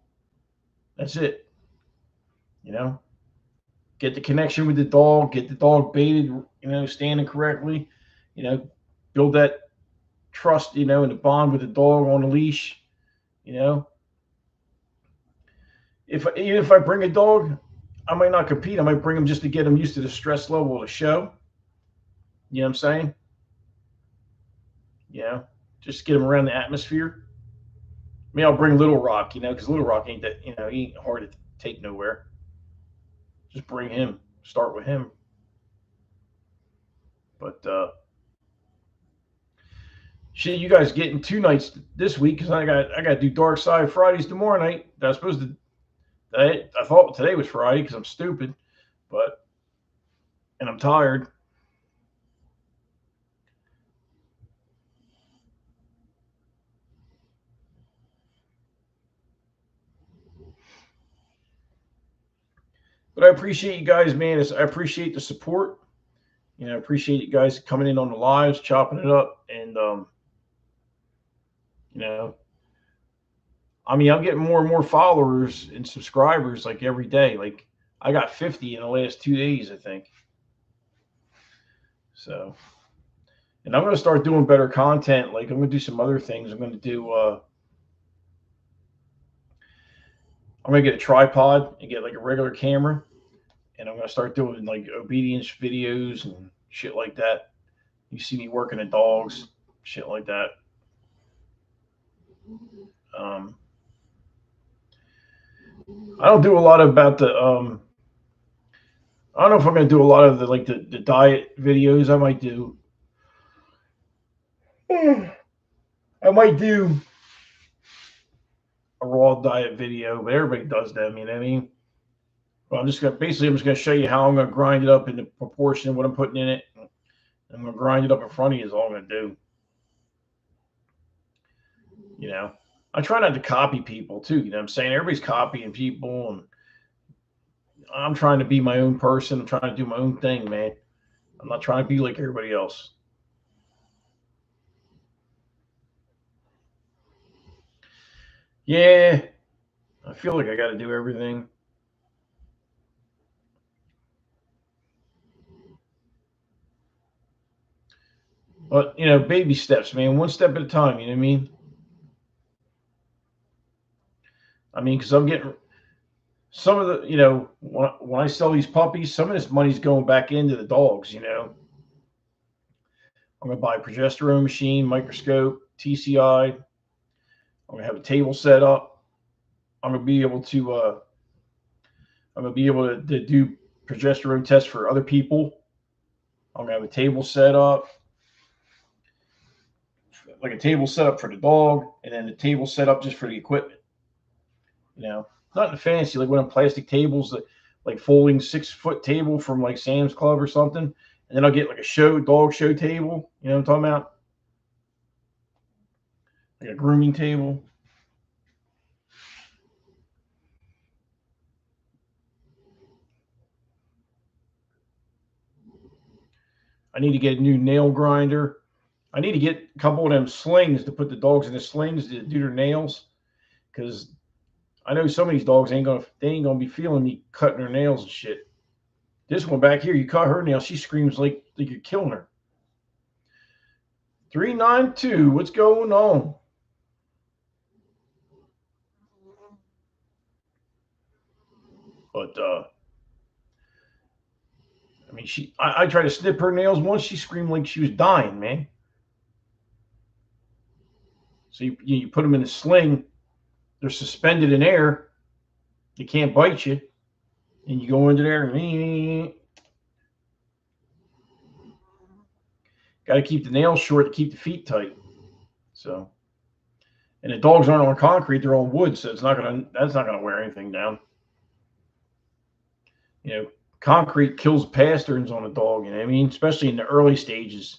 That's it. You know, get the connection with the dog. Get the dog baited. You know, standing correctly. You know, build that trust. You know, and the bond with the dog on the leash. You know, even if I bring a dog, I might not compete. I might bring him just to get him used to the stress level of the show. You know what I'm saying? You know, just get him around the atmosphere. I mean, I'll bring Little Rock, you know, because Little Rock ain't that, you know, he ain't hard to take nowhere. Just bring him, start with him. But shit, you guys getting 2 nights this week because I got to do Dark Side Fridays tomorrow night. I was supposed to. I thought today was Friday because I'm stupid, but and I'm tired. But I appreciate you guys, man. I appreciate the support. You know, I appreciate you guys coming in on the lives, chopping it up, and you know, I mean, I'm getting more and more followers and subscribers like every day. Like I got 50 in the last 2 days, I think. So, and I'm going to start doing better content. Like I'm going to do some other things. I'm going to do. I'm going to get a tripod and get like a regular camera, and I'm going to start doing like obedience videos and shit like that. You see me working at dogs, shit like that. Um, I don't do a lot about the I don't know if I'm gonna do a lot of the diet videos. I might do. I might do a raw diet video, but everybody does them. You know what I mean? Well, I'm just gonna show you how I'm gonna grind it up in the proportion of what I'm putting in it. I'm gonna grind it up in front of you. Is all I'm gonna do. You know, I try not to copy people too. You know what I'm saying? Everybody's copying people, and I'm trying to be my own person. I'm trying to do my own thing, man. I'm not trying to be like everybody else. Yeah, I feel like I got to do everything. But, baby steps, man. One step at a time. You know what I mean? Because I'm getting some of the, when I sell these puppies, some of this money's going back into the dogs. I'm going to buy a progesterone machine, microscope, TCI. I'm going to have a table set up. I'm going to be able to, to do progesterone tests for other people. I'm going to have a table set up, like a table set up for the dog, and then the table set up just for the equipment. Nothing fancy, like one of plastic tables that like folding 6-foot table from like Sam's Club or something. And then I'll get like a dog show table. You know what I'm talking about? Like a grooming table. I need to get a new nail grinder. I need to get a couple of them slings to put the dogs in the slings to do their nails. Because I know some of these dogs ain't gonna be feeling me cutting their nails and shit. This one back here, you cut her nails, she screams like you're killing her. 392, what's going on? But I tried to snip her nails once. She screamed like she was dying, man. So you put them in a sling. They're suspended in air. They can't bite you. And you go into there and got to keep the nails short to keep the feet tight. So, and the dogs aren't on concrete; they're on wood, so that's not gonna wear anything down. Concrete kills pasterns on a dog. You know what I mean? Especially in the early stages.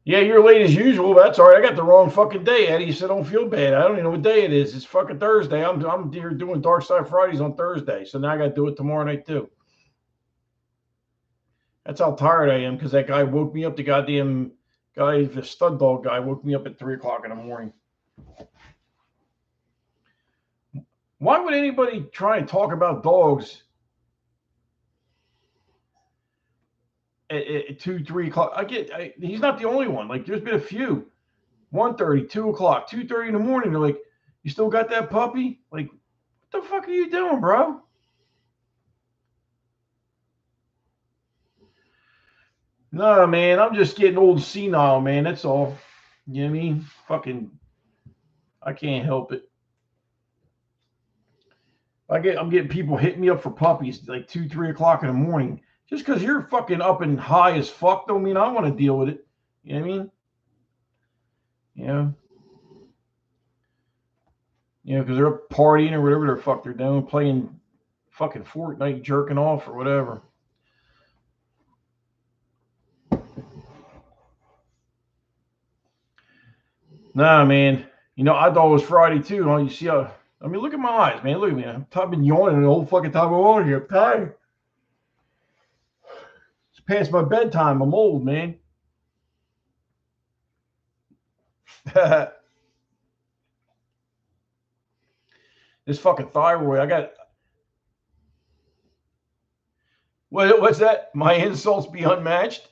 Yeah, you're late as usual. That's all right. I got the wrong fucking day, Eddie. So don't feel bad. I don't even know what day it is. It's fucking Thursday. I'm here doing Dark Side Fridays on Thursday. So now I got to do it tomorrow night too. That's how tired I am because that guy woke me up. The goddamn guy, the stud dog guy, woke me up at 3:00 in the morning. Why would anybody try and talk about dogs at 2, 3:00? He's not the only one. Like, there's been a few. 1:30, 2:00, 2:30 in the morning. They're like, "You still got that puppy?" Like, what the fuck are you doing, bro? No, man, I'm just getting old and senile, man. That's all. You know what I mean? Fucking, I can't help it. I'm getting people hitting me up for puppies like 2, 3:00 in the morning. Just because you're fucking up and high as fuck don't mean I want to deal with it. You know what I mean? Yeah. Because they're partying or whatever the fuck they're doing, playing fucking Fortnite, jerking off or whatever. Nah, man. I thought it was Friday too. You see how? Look at my eyes, man. Look at me. I've been yawning the whole fucking time I'm on here. I'm tired. It's past my bedtime. I'm old, man. This fucking thyroid. I got. What's that? My insults be unmatched?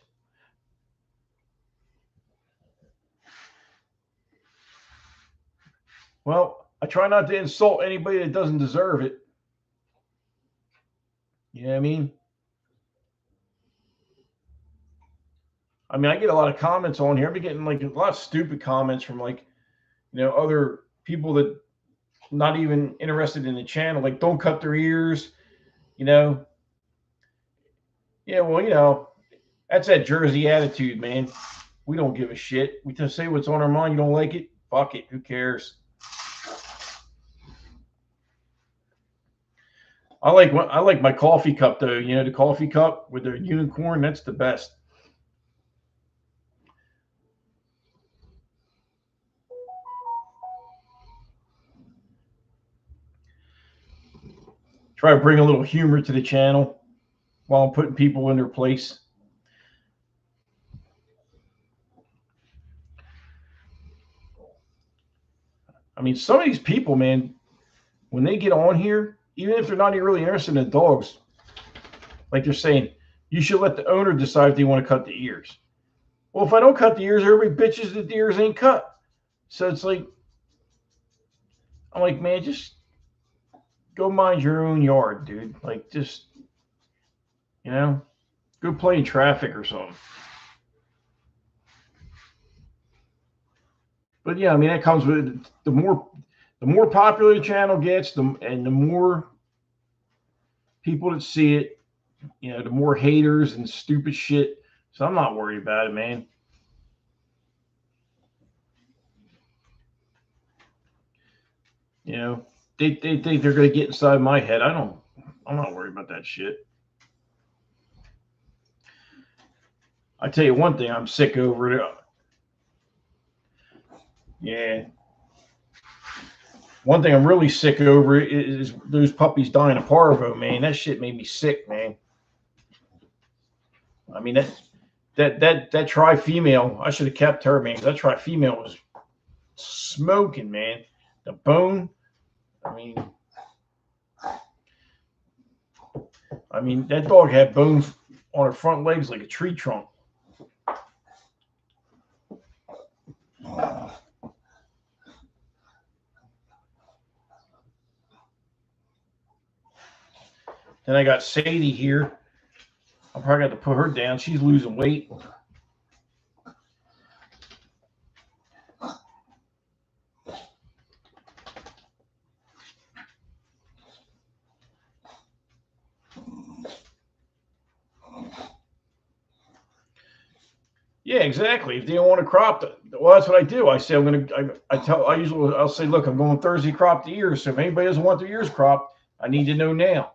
Well, I try not to insult anybody that doesn't deserve it. You know what I mean? I get a lot of comments on here. I've been getting like a lot of stupid comments from like, other people that not even interested in the channel. Like, don't cut their ears, you know. Yeah, well, that's that Jersey attitude, man. We don't give a shit. We just say what's on our mind. You don't like it? Fuck it. Who cares? I like my coffee cup though. The coffee cup with the unicorn. That's the best. Try to bring a little humor to the channel while I'm putting people in their place. I mean, some of these people, man, when they get on here, even if they're not even really interested in dogs, like they're saying, you should let the owner decide if they want to cut the ears. Well, if I don't cut the ears, everybody bitches that the ears ain't cut. So it's like, I'm like, man, just go mind your own yard, dude. Like, just, go play in traffic or something. But yeah, I mean, that comes with the more popular the channel gets, and the more people that see it, the more haters and stupid shit. So I'm not worried about it, man. They think they're gonna get inside my head. I'm not worried about that shit. I tell you one thing, I'm sick over it. Yeah. One thing I'm really sick over is those puppies dying of parvo, man. That shit made me sick, man. I mean, that tri female, I should have kept her, man. That tri female was smoking, man. The bone, I mean, that dog had bones on her front legs like a tree trunk. Then I got Sadie here. I'm probably going to put her down. She's losing weight. Yeah, exactly. If they don't want to crop, well, that's what I do. I say I'll say, look, I'm going Thursday crop the ears. So if anybody doesn't want their ears cropped, I need to know now.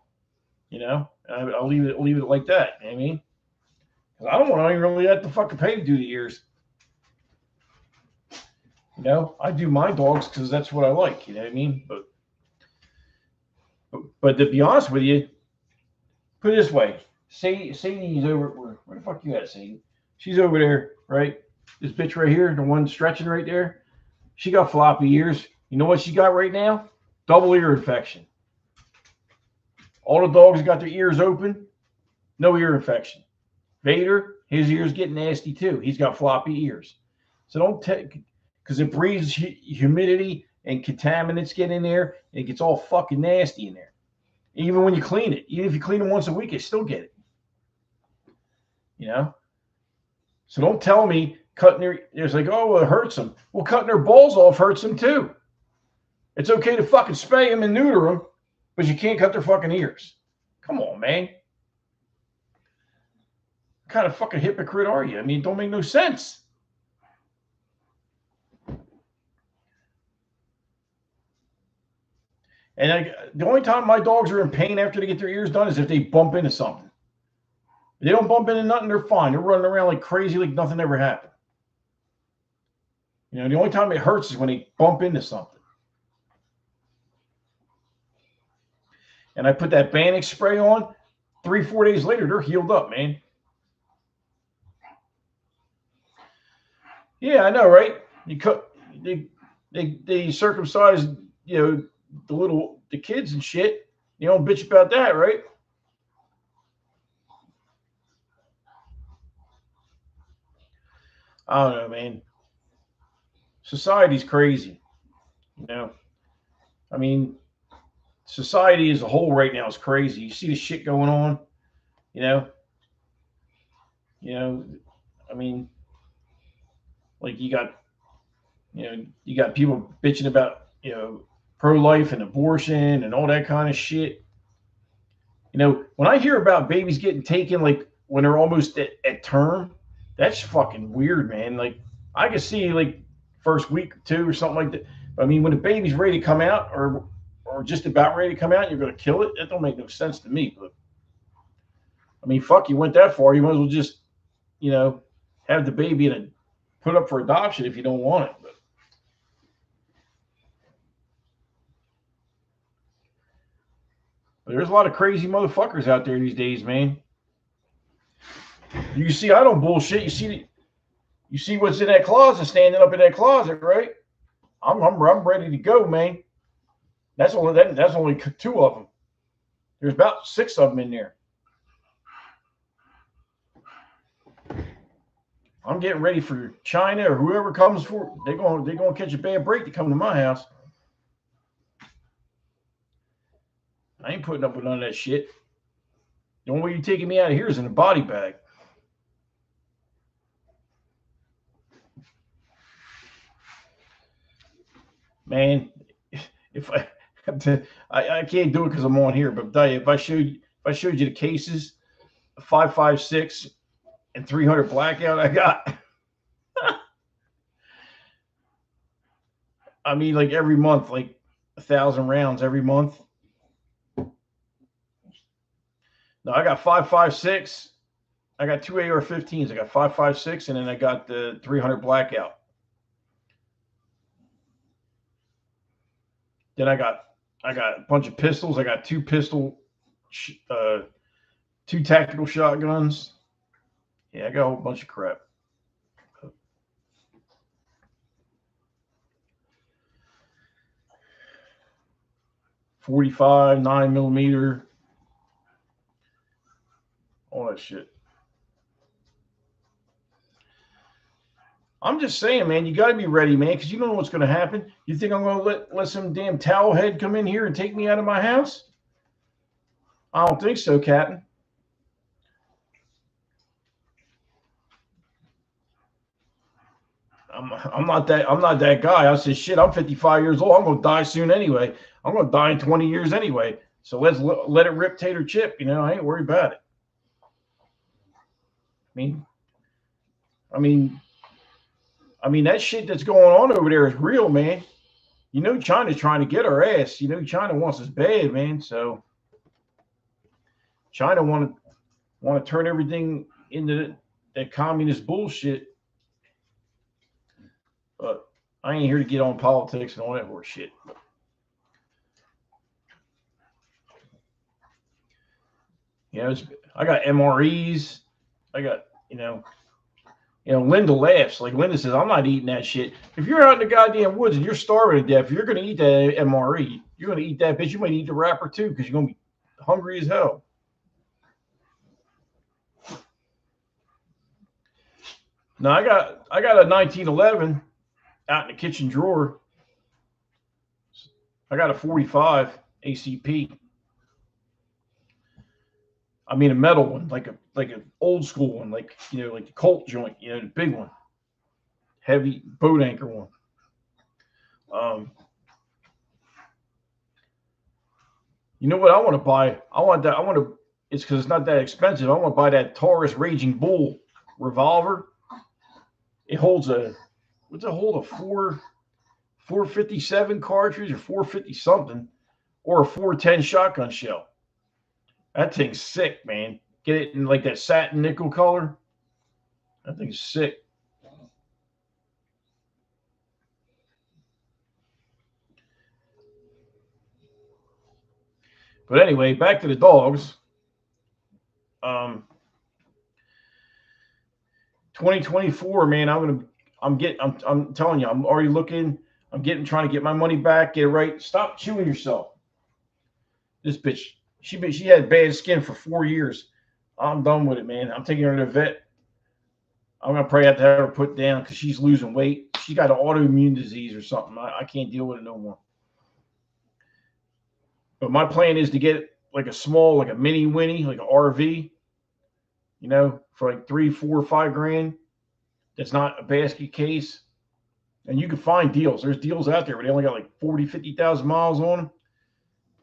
I'll leave it like that. You know what I mean? Because I don't want to really have to fucking pay to do the ears. I do my dogs because that's what I like. You know what I mean? But to be honest with you, put it this way: Sadie's over. Where the fuck you at, Sadie? She's over there, right? This bitch right here, the one stretching right there. She got floppy ears. You know what she got right now? Double ear infection. All the dogs got their ears open, no ear infection. Vader, his ears get nasty too. He's got floppy ears. So don't take, because it breathes humidity and contaminants get in there, and it gets all fucking nasty in there. Even when you clean it, even if you clean it once a week, you still get it. So don't tell me cutting it's like, oh, well, it hurts them. Well, cutting their balls off hurts them too. It's okay to fucking spay them and neuter them, but you can't cut their fucking ears. Come on, man. What kind of fucking hypocrite are you? I mean, it don't make no sense. And the only time my dogs are in pain after they get their ears done is if they bump into something. If they don't bump into nothing, they're fine. They're running around like crazy, like nothing ever happened. The only time it hurts is when they bump into something. And I put that Bannock spray on. 3-4 days later, they're healed up, man. Yeah, I know, right? They circumcise, the kids and shit. You don't bitch about that, right? I don't know, man. Society's crazy. I mean, society as a whole right now is crazy. You see the shit going on, I mean, like you got people bitching about, pro-life and abortion and all that kind of shit. You know, when I hear about babies getting taken like when they're almost at term, that's fucking weird, man. Like I can see like first week or two or something like that. But I mean, when the baby's ready to come out or just about ready to come out, you're gonna kill it. That don't make no sense to me. But I mean, fuck, you went that far. You might as well just, you know, have the baby and put up for adoption if you don't want it. But there's a lot of crazy motherfuckers out there these days, man. You see, I don't bullshit. You see what's in that closet, standing up in that closet, right? I'm ready to go, man. That's only two of them. There's about six of them in there. I'm getting ready for China or whoever comes for. They're gonna catch a bad break to come to my house. I ain't putting up with none of that shit. The only way you're taking me out of here is in a body bag. Man, if I can't do it because I'm on here, but I'll tell you, if I showed you the cases, 5.56 and 300 blackout I got. I mean, like every month, like 1,000 rounds every month. No, I got 5.56. I got two AR-15s. I got 5.56, and then I got the 300 blackout. Then I got a bunch of pistols. I got two tactical shotguns. Yeah, I got a whole bunch of crap. 45, 9mm, all that shit. I'm just saying, man, you got to be ready, man, because you don't know what's going to happen. You think I'm going to let some damn towel head come in here and take me out of my house? I don't think so, Captain. I'm not that guy. I said, shit, I'm 55 years old. I'm going to die soon anyway. I'm going to die in 20 years anyway. So let's let it rip, tater chip. You know, I ain't worried about it. I mean, that shit that's going on over there is real, man. You know, China's trying to get our ass. You know, China wants us bad, man. So China want to turn everything into that communist bullshit. But I ain't here to get on politics and all that horse shit. You know, I got MREs. I got, Linda laughs. Like Linda says, I'm not eating that shit. If you're out in the goddamn woods and you're starving to death, you're going to eat that MRE. You're going to eat that bitch. You might eat the wrapper too because you're going to be hungry as hell. Now I got a 1911 out in the kitchen drawer. I got a 45 ACP. I mean a metal one, like an old school one, like like the Colt joint, the big one, heavy boat anchor one. You know what I want to buy? It's because it's not that expensive. I want to buy that Taurus Raging Bull revolver. It holds a 457 cartridge or 450 something, or a 410 shotgun shell. That thing's sick, man. Get it in like that satin nickel color. That thing's sick. But anyway, back to the dogs. 2024, man. I'm telling you, I'm already looking. Trying to get my money back. Get it right. Stop chewing yourself. This bitch, she had bad skin for 4 years. I'm done with it, man. I'm taking her to the vet. I'm gonna probably have to have her put down because she's losing weight. She got an autoimmune disease or something. I can't deal with it no more. But my plan is to get like a mini Winnie, like an RV, for like $3, $4, $5 grand. That's not a basket case. And you can find deals. There's deals out there, but they only got like 40, 50,000 miles on them.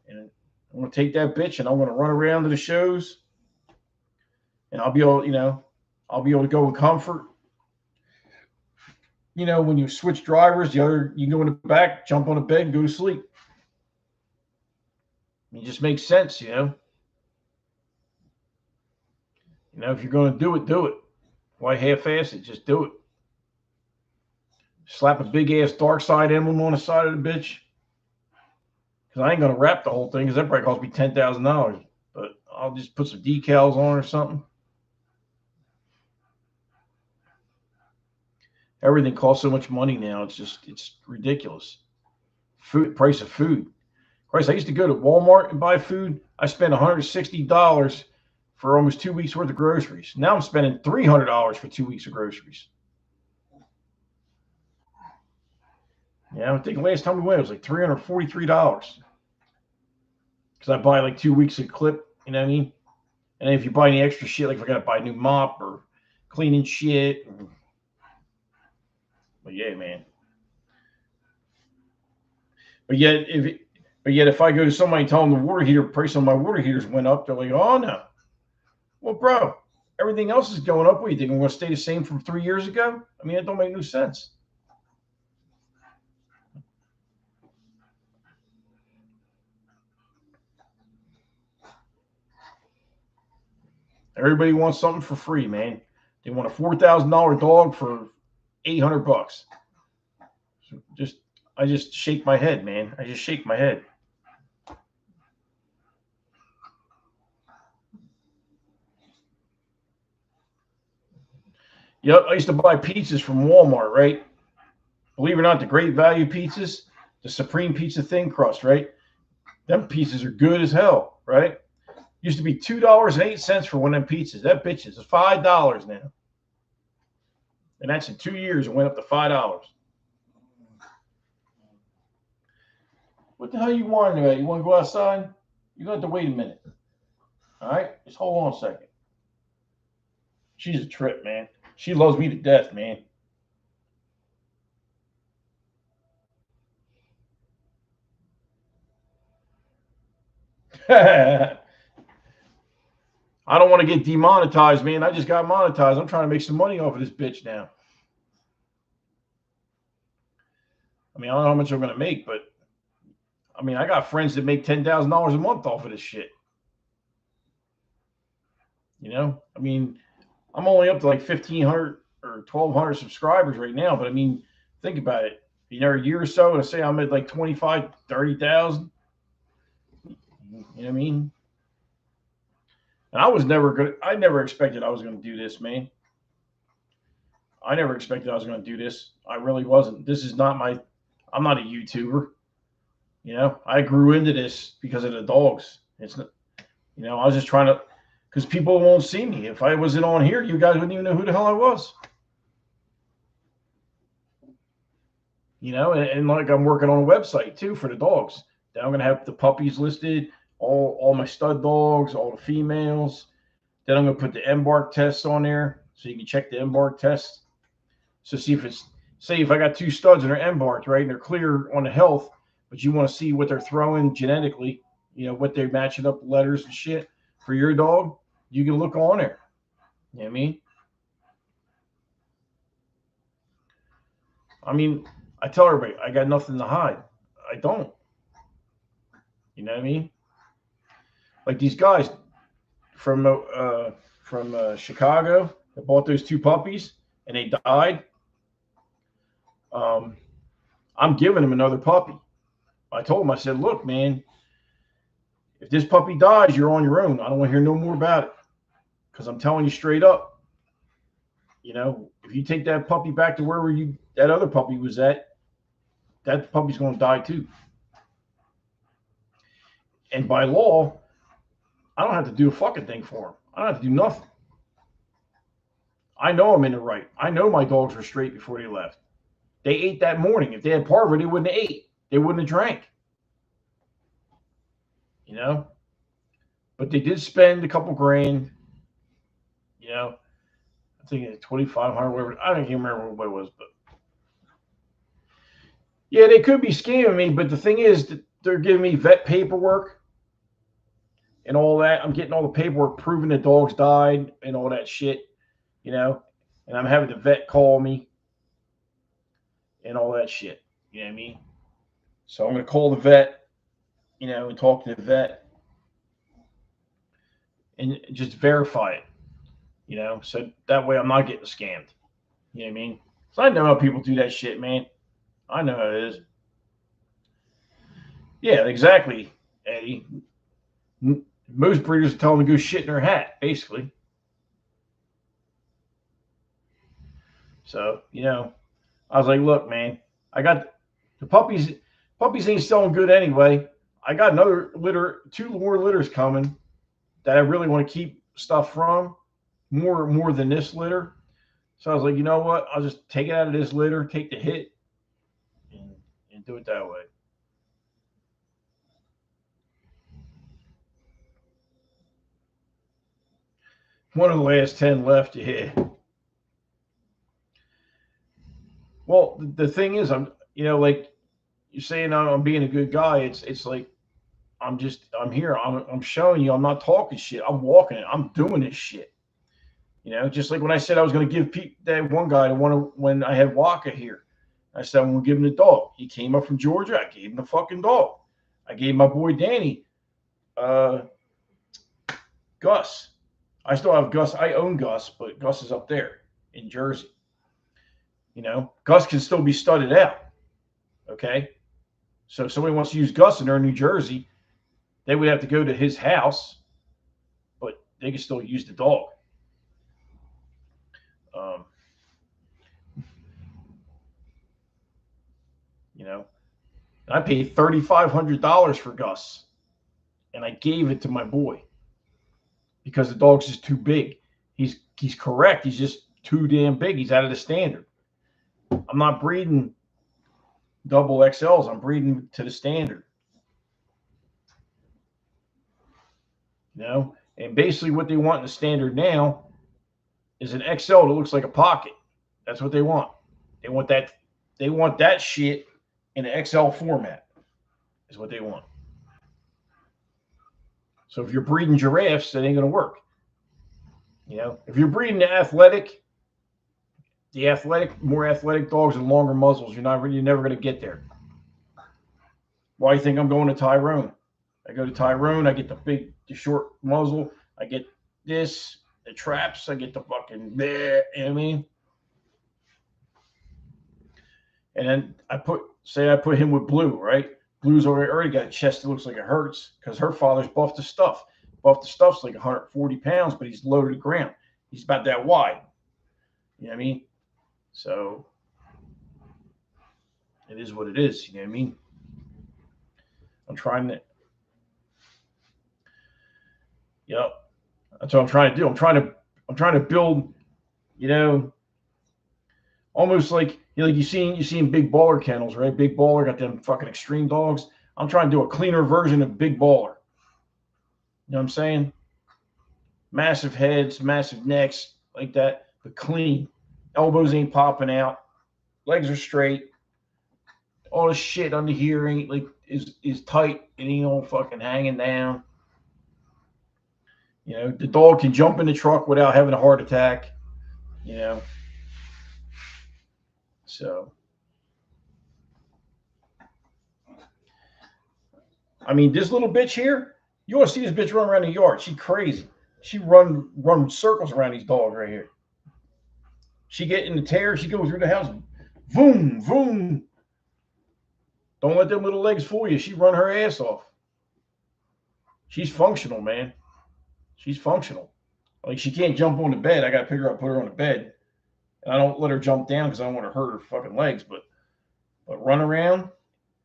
And I'm going to take that bitch and I'm going to run around to the shows. And I'll be able, I'll be able to go with comfort. When you switch drivers, you go in the back, jump on the bed, and go to sleep. It just makes sense, if you're going to do it, do it. Why half-ass it? Just do it. Slap a big-ass dark side emblem on the side of the bitch. Because I ain't going to wrap the whole thing, because that probably cost me $10,000. But I'll just put some decals on or something. Everything costs so much money now. It's ridiculous. Price of food. Christ, I used to go to Walmart and buy food. I spent $160 for almost 2 weeks worth of groceries. Now I'm spending $300 for 2 weeks of groceries. Yeah, I think the last time we went, it was like $343. Because I buy like 2 weeks of clip, you know what I mean? And then if you buy any extra shit, like if I got to buy a new mop or cleaning shit. But yeah, man. But yet, if I go to somebody and tell them the price on my water heaters went up, they're like, oh no. Well, bro, everything else is going up. What do you think? I'm going to stay the same from 3 years ago? I mean, that don't make no sense. Everybody wants something for free, man. They want a $4,000 dog for $800. So I just shake my head, man. I just shake my head. Yep, I used to buy pizzas from Walmart, right? Believe it or not, the Great Value pizzas, the Supreme Pizza thin crust, right? Them pizzas are good as hell, right? Used to be $2.08 for one of them pizzas. That bitch is $5 now. And that's in 2 years. It went up to $5. What the hell you whining about? You want to go outside? You're going to have to wait a minute. All right? Just hold on a second. She's a trip, man. She loves me to death, man. I don't want to get demonetized, man. I just got monetized. I'm trying to make some money off of this bitch now. I mean, I don't know how much I'm going to make, but I mean, I got friends that make $10,000 a month off of this shit. I mean, I'm only up to like 1,500 or 1,200 subscribers right now, but I mean, think about it. A year or so, and say I'm at like 25, 30,000. You know what I mean? And I never expected I was going to do this, man. I never expected I was going to do this. I really wasn't. I'm not a YouTuber. I grew into this because of the dogs. It's not, I was just trying to, because people won't see me. If I wasn't on here, you guys wouldn't even know who the hell I was. And like I'm working on a website too for the dogs. Then I'm going to have the puppies listed, all my stud dogs, all the females. Then I'm going to put the embark tests on there so you can check the embark test. So see if I got 2 studs and they're embarked, right? And they're clear on the health, but you want to see what they're throwing genetically, what they're matching up letters and shit for your dog. You can look on there. You know what I mean? I mean, I tell everybody, I got nothing to hide. I don't. You know what I mean? Like these guys from Chicago that bought those 2 puppies and they died. I'm giving them another puppy. I told him, I said, look, man, if this puppy dies, you're on your own. I don't want to hear no more about it. Because I'm telling you straight up, if you take that puppy back to wherever that other puppy was at, that puppy's going to die too. And by law, I don't have to do a fucking thing for him. I don't have to do nothing. I know I'm in the right. I know my dogs were straight before they left. They ate that morning. If they had parvo, they wouldn't have ate. They wouldn't have drank. But they did spend a couple grand. I think it's 2,500, whatever. I don't even remember what it was, but Yeah, they could be scamming me, but the thing is that they're giving me vet paperwork and all that. I'm getting all the paperwork proving the dogs died and all that shit, you know. And I'm having the vet call me and all that shit. You know what I mean? So I'm gonna call the vet, and talk to the vet and just verify it, so that way I'm not getting scammed. You know what I mean? So I know how people do that shit, man. I know how it is. Yeah, exactly, Eddie. Most breeders tell them to go shit in their hat, basically. So, I was like, look, man, I got the puppies. Puppies ain't selling good anyway. I got another litter, two more litters coming that I really want to keep stuff from, more than this litter. So I was like, you know what? I'll just take it out of this litter, take the hit, and, and do it that way. One of the last 10 left. Yeah. Well, the thing is, like you're saying, I'm being a good guy. It's like I'm here. I'm showing you. I'm not talking shit. I'm walking it. I'm doing this shit. Just like when I said I was going to give that one guy the one when I had Waka here. I said I'm going to give him the dog. He came up from Georgia. I gave him the fucking dog. I gave my boy Danny, uh, Gus. I still have Gus. I own Gus, but Gus is up there in Jersey. Gus can still be studded out. Okay. So if somebody wants to use Gus in their New Jersey, they would have to go to his house, but they can still use the dog. Um, you know, I paid $3,500 for Gus, and I gave it to my boy because the dog's just too big. He's correct. He's just too damn big. He's out of the standard. I'm not breeding double XLs. I'm breeding to the standard. And basically what they want in the standard now is an XL that looks like a pocket. That's what they want. They want that. They want that shit in an XL format. Is what they want. So if you're breeding giraffes, that ain't gonna work. If you're breeding more athletic dogs and longer muzzles, you're never gonna get there. Why do you think I'm going to Tyrone? I go to Tyrone, I get the short muzzle, I get the traps, I get the fucking, you know what I mean? And then I put him with Blue, right? Blue's already got a chest that looks like it hurts because her father's buffed the stuff. Buffed the stuff's like 140 pounds, but he's low to the ground. He's about that wide. You know what I mean? So it is what it is. You know what I mean? I'm trying to. Yep. That's what I'm trying to do. I'm trying to build. You know, almost like like you seen big baller kennels, right? Big baller got them fucking extreme dogs. I'm trying to do a cleaner version of big baller. You know what I'm saying? Massive heads, massive necks, like that, but clean. Elbows ain't popping out. Legs are straight. All the shit under here ain't like is tight and ain't all fucking hanging down. The dog can jump in the truck without having a heart attack. You know. So I mean, this little bitch here, you want to see this bitch run around the yard. She crazy. She run circles around these dogs right here. She get in the tear, she goes through the house. Boom, boom. Don't let them little legs fool you. She run her ass off. She's functional, man. She's functional. Like she can't jump on the bed. I gotta pick her up, put her on the bed. And I don't let her jump down because I don't want to hurt her fucking legs. But run around,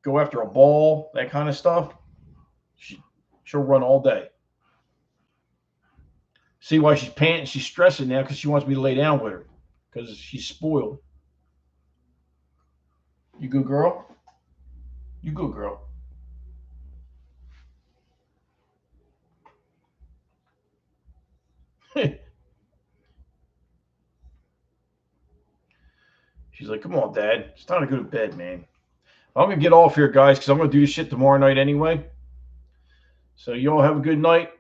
go after a ball, that kind of stuff. She'll run all day. See why she's panting? She's stressing now because she wants me to lay down with her because she's spoiled. You good girl? You good girl? She's like, come on, Dad. It's time to go to bed, man. I'm going to get off here, guys, because I'm going to do this shit tomorrow night anyway. So you all have a good night,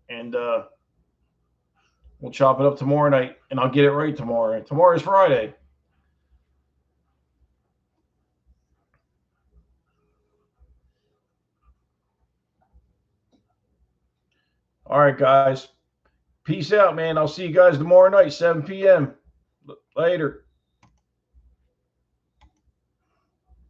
and we'll chop it up tomorrow night, and I'll get it right tomorrow. Tomorrow is Friday. All right, guys. Peace out, man. I'll see you guys tomorrow night, 7 p.m. Later.